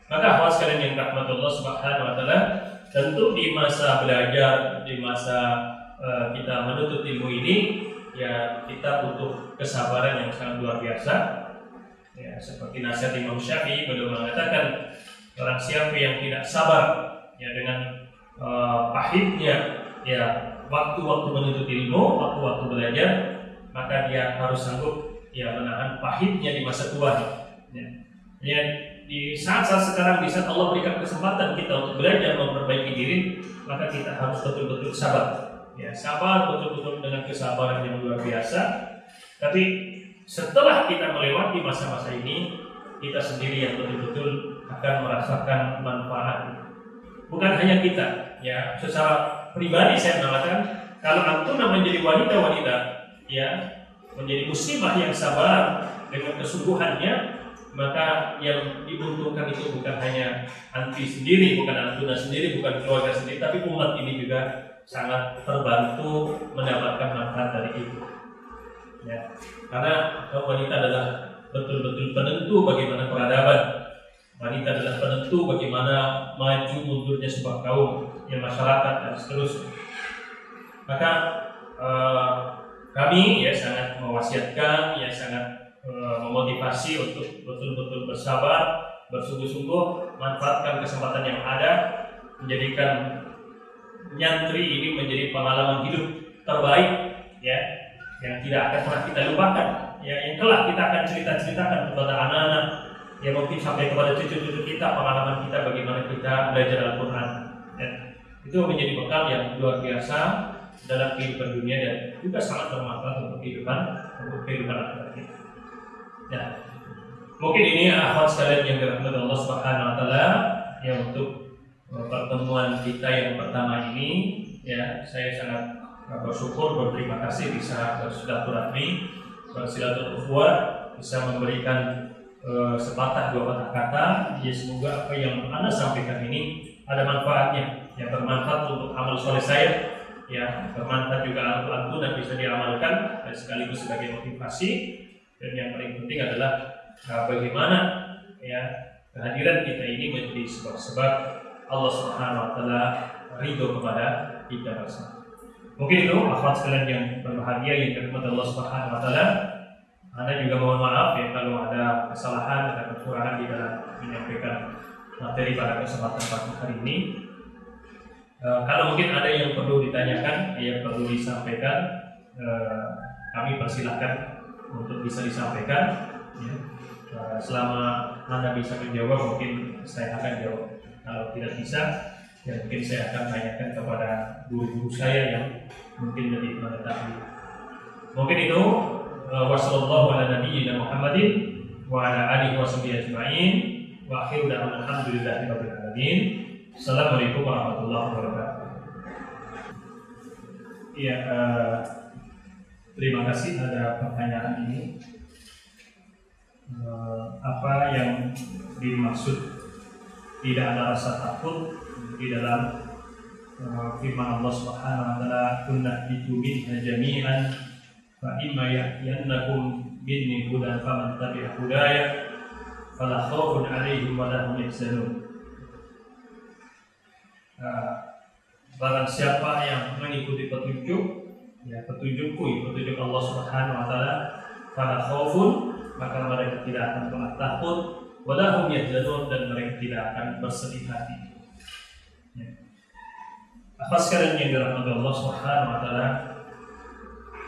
Maka akhwat sekalian yang rahmat Allah Subhanahu wa taala, tentu di masa belajar, di masa kita menuntut ilmu ini, ya kita butuh kesabaran yang sangat luar biasa. Ya, seperti nasihat Imam Syafi'i, beliau mengatakan orang siapa yang tidak sabar ya dengan pahitnya ya waktu-waktu menuntut ilmu, waktu-waktu belajar, maka dia harus sanggup ya menahan pahitnya di masa tua. Ya, di saat-saat sekarang, di saat Allah berikan kesempatan kita untuk belajar memperbaiki diri, maka kita harus betul-betul sabar. Ya, sabar betul-betul dengan kesabaran yang luar biasa. Tapi setelah kita melewati masa-masa ini, kita sendiri yang betul-betul akan merasakan manfaat. Bukan hanya kita, ya, secara pribadi saya mengatakan, kalau antum menjadi wanita-wanita, ya, menjadi muslimah yang sabar dengan kesungguhannya, maka yang diuntungkan itu bukan hanya anti sendiri, bukan antuna sendiri, bukan keluarga sendiri, tapi umat ini juga sangat terbantu mendapatkan manfaat dari itu. Ya, karena wanita adalah betul-betul penentu bagaimana peradaban. Wanita adalah penentu bagaimana maju mundurnya sebuah kaum, ya, masyarakat dan seterusnya. Maka kami ya sangat mewasiatkan, ya sangat memotivasi untuk betul-betul bersabar, bersungguh-sungguh manfaatkan kesempatan yang ada, menjadikan nyantri ini menjadi pengalaman hidup terbaik, ya, yang tidak akan pernah kita lupakan, ya, yang kelak kita akan ceritakan kepada anak-anak, ya, mungkin sampai kepada cucu-cucu kita pengalaman kita bagaimana kita belajar Al-Quran, ya. Itu menjadi bekal yang luar biasa dalam kehidupan dunia dan juga sangat bermanfaat untuk kehidupan akhirat kita. Ya, mungkin ini akhwat sekalian yang dirahmati Allah Subhanahu wa taala, ya, untuk pertemuan kita yang pertama ini, ya, saya sangat bersyukur, berterima kasih bisa bersilaturahmi, bersilaturahmi, bisa memberikan sepatah dua patah kata. Ya, semoga apa yang Anda sampaikan ini ada manfaatnya, ya, bermanfaat untuk amal soleh saya, ya, bermanfaat juga untuk antum dan bisa diamalkan dan sekaligus sebagai motivasi. Dan yang paling penting adalah bagaimana, ya, kehadiran kita ini menjadi sebab Allah Subhanahu wa taala ridho kepada kita bersama. Mungkin itu akhwat sekalian yang berbahagia yang dirahmati Allah Subhanahu wa taala. Anda juga mohon maaf ya kalau ada kesalahan, ada kekurangan di dalam menyampaikan materi pada kesempatan pagi hari ini. Kalau mungkin ada yang perlu ditanyakan, yang perlu disampaikan, kami persilahkan untuk bisa disampaikan, ya. Selama Anda bisa menjawab, mungkin saya akan jawab. Kalau tidak bisa, ya mungkin saya akan tanyakan kepada guru-guru saya yang mungkin lebih mengetahui. Mungkin itu. Wassallallahu ala nabiyyina Muhammadin wa ala alihi washabihi ajma'in. Wa akhiru da'wana alhamdulillahirabbil alamin. Assalamualaikum warahmatullahi wabarakatuh. Iya, terima kasih ada pertanyaan ini. Apa yang dimaksud tidak ada rasa takut di dalam firman Allah Subhanahu wa taala, kunna minha jami'an fa imma ya'tiyannakum minni hudan faman tabi'a hudaya fala khaufun 'alaihim wa la hum yahzanun. Barang siapa yang mengikuti petunjuk, ya petunjukku, petunjuk Allah Subhanahu wa taala, fala khaufun, maka mereka tidak akan pernah takut, wa la hum yahzanun, dan mereka tidak akan bersedih hati. Ya. Apa sekalian yang dirahmati Allah Subhanahu wa taala,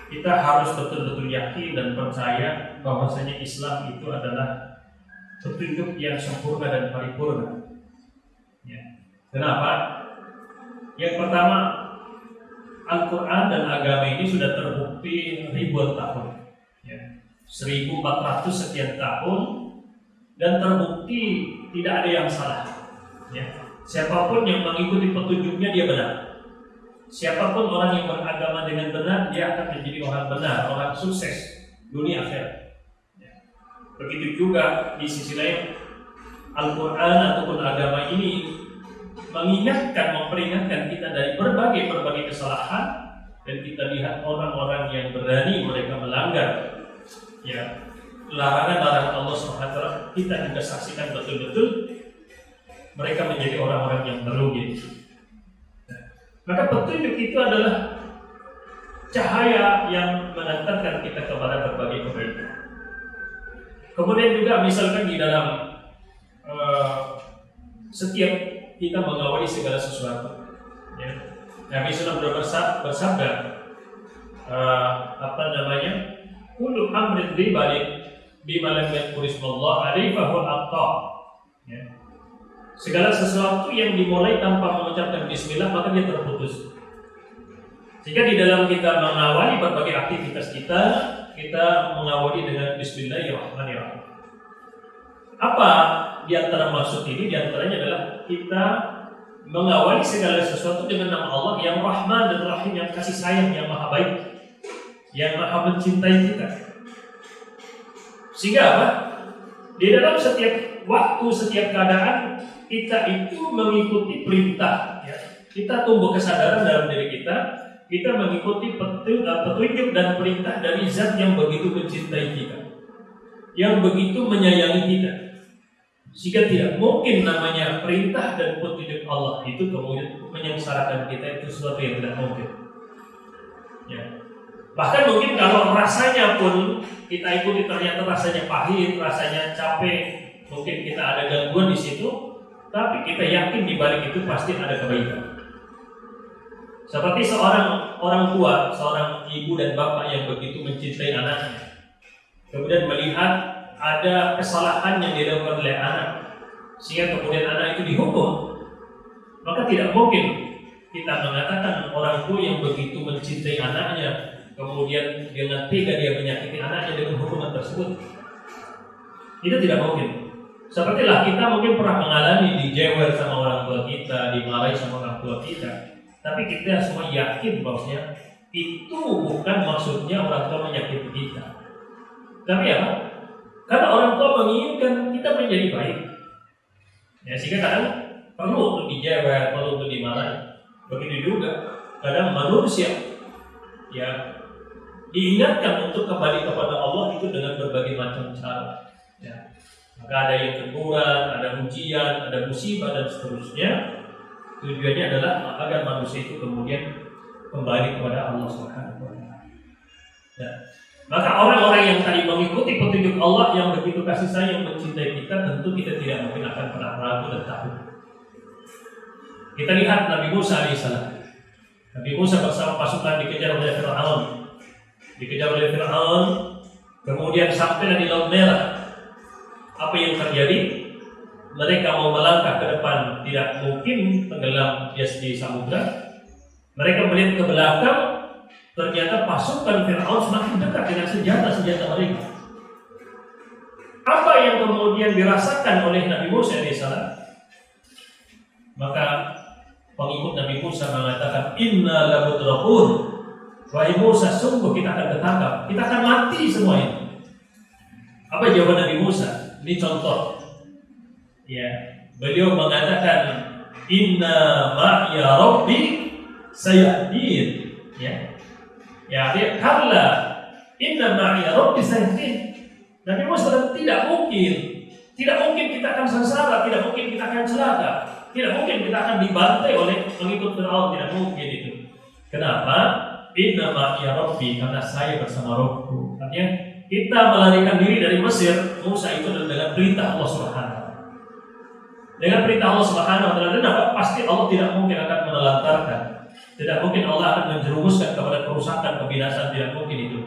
kita harus betul-betul yakin dan percaya bahwasanya Islam itu adalah petunjuk yang sempurna dan paripurna. Ya. Kenapa? Yang pertama, Al-Quran dan agama ini sudah terbukti ribuan tahun, ya, 1400 sekian tahun, dan terbukti tidak ada yang salah. Ya. Siapapun yang mengikuti petunjuknya dia benar. Siapapun orang yang beragama dengan benar, dia akan menjadi orang benar, orang sukses dunia akhirat. Ya. Begitu juga di sisi lain, Al-Quran ataupun agama ini mengingatkan, memperingatkan kita dari berbagai kesalahan, dan kita lihat orang-orang yang berani mereka melanggar, ya, larangan-larangan Allah SWT. Kita juga saksikan betul-betul mereka menjadi orang-orang yang merugi. Maka petunjuk itu adalah cahaya yang mengantarkan kita kepada berbagai kebaikan. Kemudian juga misalkan di dalam setiap kita mengawali segala sesuatu, ya. Nabi sudah bersabda, kullu amrin dibalik bima lam yadhkur ismallah alaihi fa huwa aqta. Ya. Segala sesuatu yang dimulai tanpa mengucapkan bismillah maka dia terputus. Jika di dalam kita mengawali berbagai aktivitas kita mengawali dengan bismillahirrahmanirrahim. Apa di antara maksud ini? Di antaranya adalah kita mengawali segala sesuatu dengan nama Allah yang Rahman dan Rahim, yang kasih sayang, yang maha baik, yang maha mencintai kita. Sehingga apa? Di dalam setiap waktu, setiap keadaan, kita itu mengikuti perintah, ya. Kita tumbuh kesadaran dalam diri kita mengikuti petunjuk dan perintah dari Zat yang begitu mencintai kita, yang begitu menyayangi kita. Sehingga tidak mungkin namanya perintah dan petunjuk Allah itu kemudian menyengsarakan kita, itu sesuatu yang tidak mungkin. Ya. Bahkan mungkin kalau rasanya pun kita ikuti ternyata rasanya pahit, rasanya capek, mungkin kita ada gangguan di situ, tapi kita yakin di balik itu pasti ada kebaikan. Seperti seorang orang tua, seorang ibu dan bapak yang begitu mencintai anaknya, kemudian melihat ada kesalahan yang dilakukan oleh anak, sehingga kemudian anak itu dihukum, maka tidak mungkin kita mengatakan orang tua yang begitu mencintai anaknya, kemudian dengan tega dia menyakiti anaknya dengan hukuman tersebut. Itu tidak mungkin. Sepertilah kita mungkin pernah mengalami dijewer sama orang tua kita, dimarahi sama orang tua kita, tapi kita semua yakin bahwasanya itu bukan maksudnya orang tua menyakiti kita. Tapi apa? Karena orang tua menginginkan kita menjadi baik, ya, sehingga kadang perlu untuk dijewer, perlu untuk dimarahi. Begitu juga kadang manusia, ya, diingatkan untuk kembali kepada Allah itu dengan berbagai macam cara. Ya. Maka ada yang teguran, ada ujian, ada musibah dan seterusnya. Tujuannya adalah agar manusia itu kemudian kembali kepada Allah Subhanahu wa taala. Ya. Maka orang-orang yang tadi mengikuti petunjuk Allah yang begitu kasih sayang mencintai kita, tentu kita tidak mungkin akan pernah ragu dan takut. Kita lihat Nabi Musa alaihissalam. Nabi Musa bersama pasukan dikejar oleh Fir'aun, kemudian sampailah di Laut Merah. Apa yang terjadi? Mereka mau melangkah ke depan, tidak mungkin, tenggelam di samudra. Mereka melihat ke belakang. Ternyata pasukan Fir'aun semakin dekat dengan senjata-senjata mereka. Apa yang kemudian dirasakan oleh Nabi Musa alaihissalam? Maka pengikut Nabi Musa mengatakan, Inna lamudrakun. Wahai Musa, sungguh kita akan ketangkap, kita akan mati semua ini. Apa jawaban Nabi Musa? Ini contoh. Ya, beliau mengatakan, Inna ma'iya Rabbi sayahdin. Ya, dia kalla inna ma'iya Rabbi sayahdin. Nabi Musa tidak mungkin kita akan sengsara, tidak mungkin kita akan celaka, tidak mungkin kita akan dibantai oleh pengikut Fir'aun, tidak mungkin itu. Kenapa? Inna ma'iya Rabbi, karena saya bersama Rabbku. Artinya kita melarikan diri dari Mesir, Musa itu dengan perintah Allah Subhanahu wa taala. Dengan perintah Allah Subhanahu wa taala, dan apa? Pasti Allah tidak mungkin akan menelantarkan. Tidak mungkin Allah akan menjerumuskan kepada kerusakan, kebinasaan, tidak mungkin itu.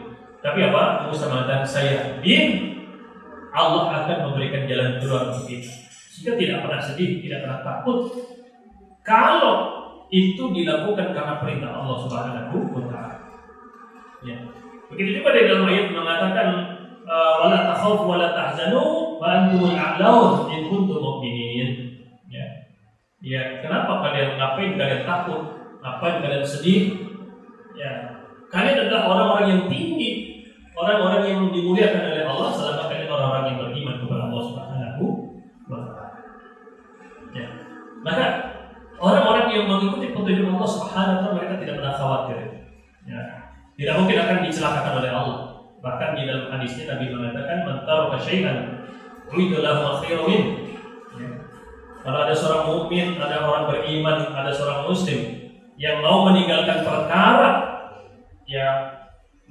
Tapi apa? Musa mengatakan saya Allah akan memberikan jalan keluar untuk kita. Sehingga tidak pernah sedih, tidak pernah takut. Kalau itu dilakukan karena perintah Allah Subhanahu wa taala. Ya. Begitu juga di dalam ayat mengatakan wala takhafu wala tahzanu wa antumul a'laun in kuntum mu'minin. Ya, kenapa ngapain kalian takut? Ngapain kalian sedih? Ya, kalian adalah orang-orang yang tinggi, orang-orang yang dimuliakan oleh Allah selama kalian orang-orang yang beriman kepada Allah Subhanahu wa taala. Ya. Maka orang-orang yang mengikuti petunjuk Allah Subhanahu wa taala, mereka tidak pernah khawatir. Ya. Tidak mungkin akan dicelakakan oleh Allah. Bahkan di dalam hadisnya Nabi mengatakan man taraka syai'an urida lahu khairan min. Kalau ada seorang mukmin, ada orang beriman, ada seorang muslim yang mau meninggalkan perkara, ya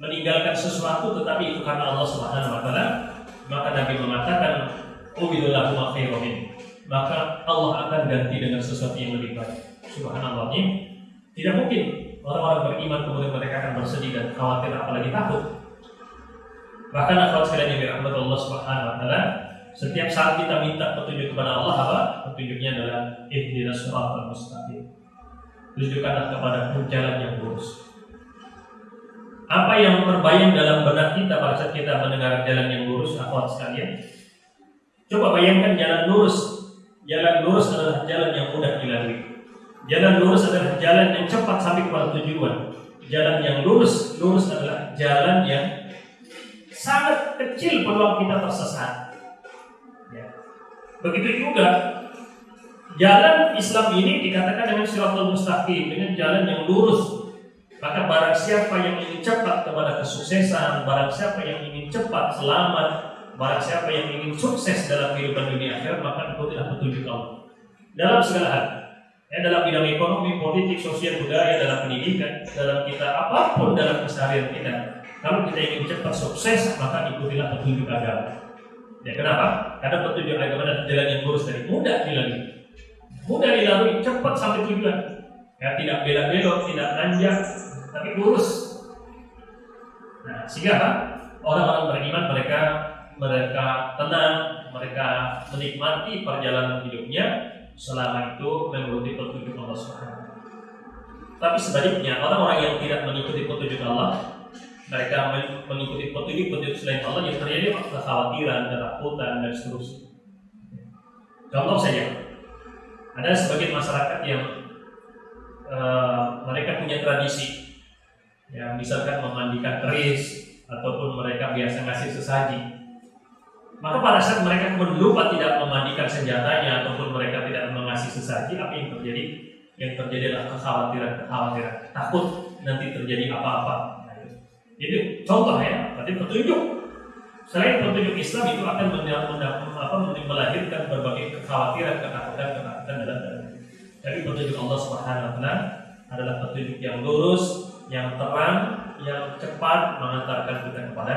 meninggalkan sesuatu tetapi itu karena Allah Subhanahu wa taala, maka Nabi mengatakan ubidullahu khairan min. Maka Allah akan ganti dengan sesuatu yang lebih baik. Subhanallah. Tidak mungkin orang-orang beriman kemudian mereka akan bersedih dan khawatir apalagi takut. Bahkan akhwat sekalian yang dirahmati Allah Subhanahu wa taala, setiap saat kita minta petunjuk kepada Allah, apa? Petunjuknya adalah ihdinas shiratal mustaqim. Tunjukkanlah kepada jalan yang lurus. Apa yang terbayang dalam benak kita pada saat kita mendengar jalan yang lurus, akhwat sekalian? Coba bayangkan jalan lurus. Jalan lurus adalah jalan yang mudah dilalui. Jalan lurus adalah jalan yang cepat sampai kepada tujuan. Jalan yang lurus adalah jalan yang sangat kecil peluang kita tersesat. Ya. Begitu juga jalan Islam ini dikatakan dengan shiratal mustaqim, dengan jalan yang lurus. Maka barang siapa yang ingin cepat kepada kesuksesan, barang siapa yang ingin cepat selamat, barang siapa yang ingin sukses dalam kehidupan dunia akhirat, maka ikutilah petunjuk Allah dalam segala hal. Ya, dalam bidang ekonomi, politik, sosial, budaya, dalam pendidikan, dalam kita apapun dalam keseharian kita. Kalau kita ingin cepat sukses, maka ikutilah petunjuk agama. Ya, kenapa? Karena petunjuk agama adalah jalan yang lurus dari mudah dilalui. Mudah dilalui, cepat sampai tujuan. Ya, tidak belok-belok, tidak nanjak, tapi lurus. Nah, sehingga orang-orang beriman mereka tenang, mereka menikmati perjalanan hidupnya selama itu mengikuti petunjuk Allah Subhanahu. Tapi sebaliknya, orang-orang yang tidak mengikuti petunjuk Allah, mereka mengikuti petunjuk selain Allah, yang terjadi kekhawatiran, ketakutan, dan seterusnya. Contoh saja, ada sebagian masyarakat yang mereka punya tradisi, ya misalkan memandikan keris ataupun mereka biasa ngasih sesaji. Maka pada saat mereka lupa tidak memandikan senjatanya ataupun mereka tidak mengasih sesaji, apa yang terjadi? Yang terjadi adalah kekhawatiran, takut nanti terjadi apa-apa. Jadi contoh ya, berarti petunjuk. Selain petunjuk Islam itu akan melahirkan berbagai kekhawatiran, ketakutan dalam diri. Tapi petunjuk Allah Subhanahu wa taala adalah petunjuk yang lurus, yang terang, yang cepat mengantarkan kita kepada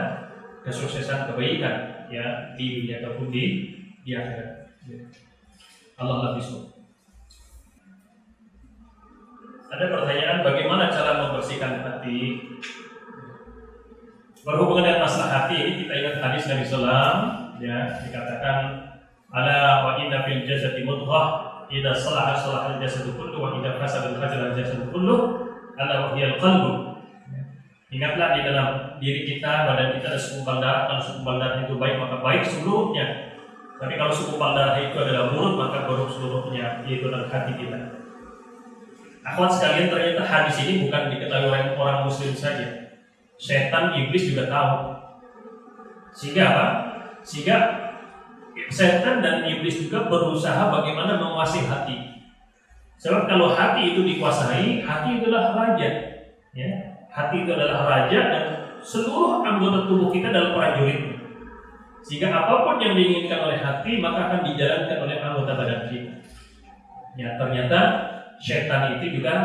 kesuksesan, kebaikan, ya di dunia ataupun di akhirat. Allah lebih. Ada pertanyaan, bagaimana cara membersihkan hati? Berhubungan dengan masalah hati ini, kita ingat hadis Nabi Sallam, ya dikatakan ala wa inna fil jasadi mudghah idza salaha salaha al jasadu kullu wa idza fasada fasada al jasadu kullu ala wa hiya al qalbu. Ingatlah di dalam diri kita, badan kita ada segumpal darah. Kalau segumpal darah itu baik, maka baik seluruhnya. Tapi kalau segumpal darah itu adalah buruk, maka buruk seluruhnya, yaitu adalah hati kita. Akhwat sekalian, ternyata hadis ini bukan diketahui oleh orang muslim saja. Setan, iblis juga tahu. Sehingga apa? Sehingga setan dan iblis juga berusaha bagaimana menguasai hati. Sebab kalau hati itu dikuasai, hati itulah raja. Ya, hati itu adalah raja dan seluruh anggota tubuh kita adalah prajurit. Sehingga apapun yang diinginkan oleh hati maka akan dijalankan oleh anggota badan kita. Ya, ternyata setan itu juga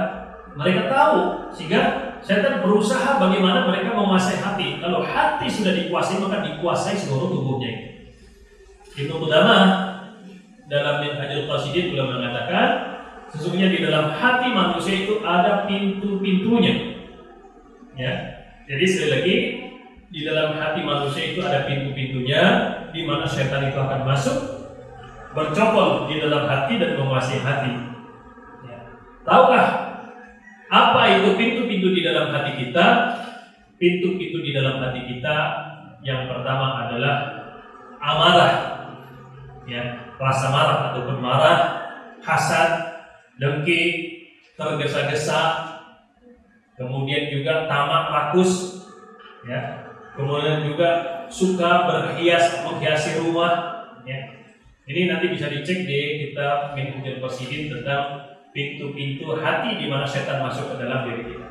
mereka tahu, sehingga setan berusaha bagaimana mereka menguasai hati. Kalau hati sudah dikuasai maka dikuasai seluruh tubuhnya. Ibnu Qudamah dalam Minhajul Qasidin juga mengatakan, sesungguhnya di dalam hati manusia itu ada pintu-pintunya. Ya, jadi sekali lagi di dalam hati manusia itu ada pintu-pintunya, di mana setan itu akan masuk, bercokol di dalam hati dan menguasai hati. Ya. Tahukah apa itu pintu-pintu di dalam hati kita? Pintu-pintu di dalam hati kita yang pertama adalah amarah, ya, rasa marah ataupun marah, hasad, dengki, tergesa-gesa. Kemudian juga tamak, rakus, ya. Kemudian juga suka menghiasi rumah, ya. Ini nanti bisa dicek di kitab Minhajul Qasidin tentang pintu-pintu hati di mana setan masuk ke dalam diri kita.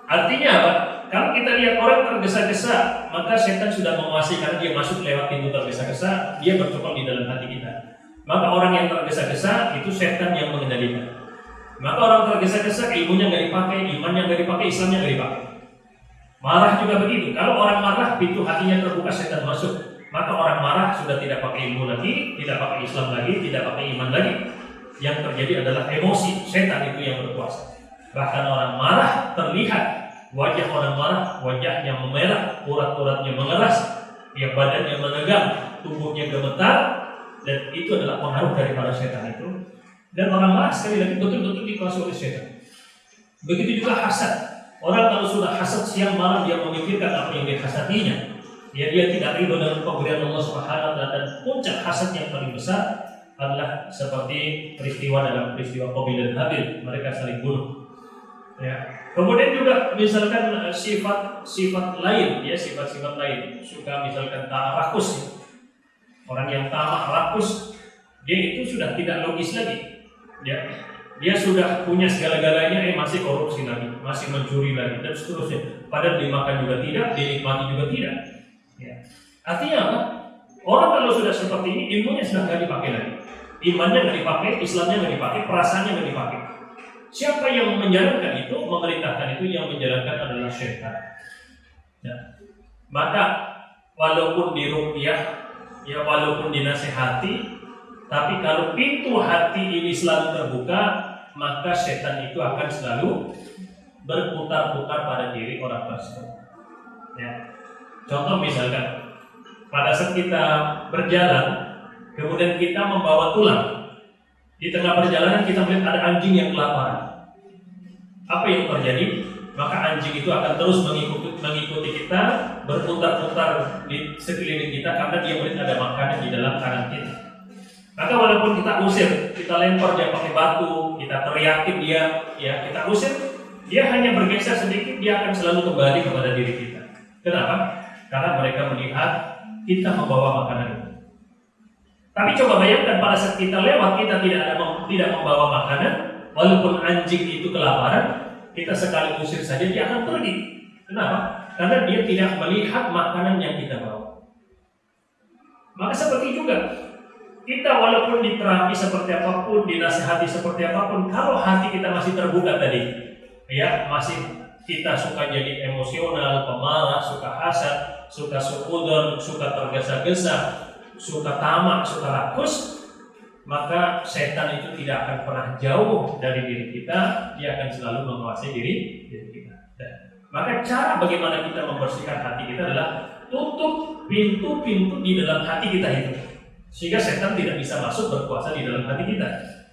Artinya apa? Kalau kita lihat orang tergesa-gesa, maka setan sudah menguasai karena dia masuk lewat pintu tergesa-gesa, dia bercokol di dalam hati kita. Maka orang yang tergesa-gesa itu setan yang mengendalikan. Maka orang tergesa-gesa, ilmunya nggak dipakai, imannya nggak dipakai, Islamnya nggak dipakai. Marah juga begitu. Kalau orang marah, pintu hatinya terbuka, setan masuk. Maka orang marah sudah tidak pakai ilmu lagi, tidak pakai Islam lagi, tidak pakai iman lagi. Yang terjadi adalah emosi, setan itu yang berkuasa. Bahkan orang marah terlihat wajah orang marah, wajahnya memerah, urat-uratnya mengeras, ya badannya menegang, tubuhnya gemetar, dan itu adalah pengaruh daripada setan itu. Dan orang marah sekali lagi betul-betul dikuasai oleh setan. Begitu juga hasad. Orang kalau sudah hasad siang malam dia memikirkan apa yang dihasadinya. Ya, dia tidak ridho dengan pemberian Allah Subhanahu wa taala, dan puncak hasad yang paling besar adalah seperti dalam peristiwa Qabil dan Habil, mereka saling bunuh. Ya. Kemudian juga misalkan sifat lain, ya, sifat-sifat lain, suka misalkan rakus. Orang yang tamak, rakus, dia itu sudah tidak logis lagi. Ya, dia sudah punya segala-galanya, masih korupsi lagi, masih mencuri lagi, dan seterusnya. Padahal dimakan juga tidak, dinikmati juga tidak. Ya. Artinya apa? Orang kalau sudah seperti ini, ilmunya sudah nggak dipakai lagi, imannya nggak dipakai, Islamnya nggak dipakai, perasaannya nggak dipakai. Siapa yang menjalankan itu, memerintahkan itu, yang menjalankan adalah syaitan. Ya. Maka walaupun diruqyah, ya walaupun dinasihati, tapi kalau pintu hati ini selalu terbuka, maka setan itu akan selalu berputar-putar pada diri orang tersebut. Ya. Contoh misalkan, pada saat kita berjalan, kemudian kita membawa tulang. Di tengah perjalanan kita melihat ada anjing yang kelaparan. Apa yang terjadi? Maka anjing itu akan terus mengikuti kita, berputar-putar di sekeliling kita karena dia melihat ada makanan di dalam kanan kita. Maka walaupun kita usir, kita lempar dia pakai batu, kita teriakin dia, ya kita usir, dia hanya bergeser sedikit, dia akan selalu kembali kepada diri kita. Kenapa? Karena mereka melihat kita membawa makanan itu. Tapi coba bayangkan pada saat kita lewat, kita tidak membawa makanan, walaupun anjing itu kelaparan, kita sekali usir saja dia akan pergi. Kenapa? Karena dia tidak melihat makanan yang kita bawa. Maka seperti juga, kita walaupun diterapi seperti apapun, dinasihati seperti apapun, kalau hati kita masih terbuka tadi, ya masih kita suka jadi emosional, pemarah, suka hasad, suka suudon, suka tergesa-gesa, suka tamak, suka rakus, maka setan itu tidak akan pernah jauh dari diri kita, dia akan selalu menguasai diri kita. Dan maka cara bagaimana kita membersihkan hati kita adalah tutup pintu-pintu di dalam hati kita itu, sehingga setan tidak bisa masuk berkuasa di dalam hati kita.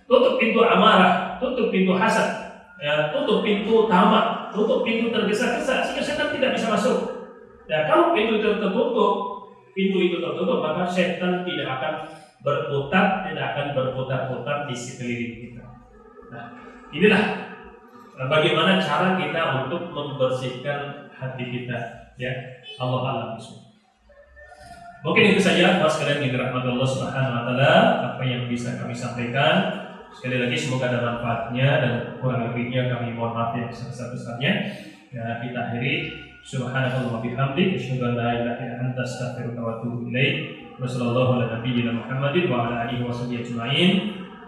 Tutup pintu amarah, tutup pintu hasad, ya, tutup pintu tamak, tutup pintu tergesa-gesa sehingga setan tidak bisa masuk. Ya, kalau pintu itu tertutup, maka setan tidak akan berputar-putar di sekeliling kita. Nah, inilah bagaimana cara kita untuk membersihkan hati kita, ya. Allah a'lam bishawab. Mungkin itu saja Mas kalian yang dirahmati Allah Subhanahu wa taala, apa yang bisa kami sampaikan. Sekali lagi semoga ada manfaatnya, dan kurang lebihnya kami mohon maaf yang sebesar-besarnya. Ya, kita akhiri subhanallah wa bihamdik asyhadu an la ilaha illa anta astaghfiruka wa atubu ilaik. Wassallallahu ala nabiyyina Muhammadin wa ala alihi washabihi ajma'in.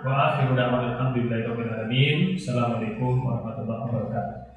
Wa akhiru da'wana alhamdulillahi rabbil alamin. Assalamualaikum warahmatullahi wabarakatuh.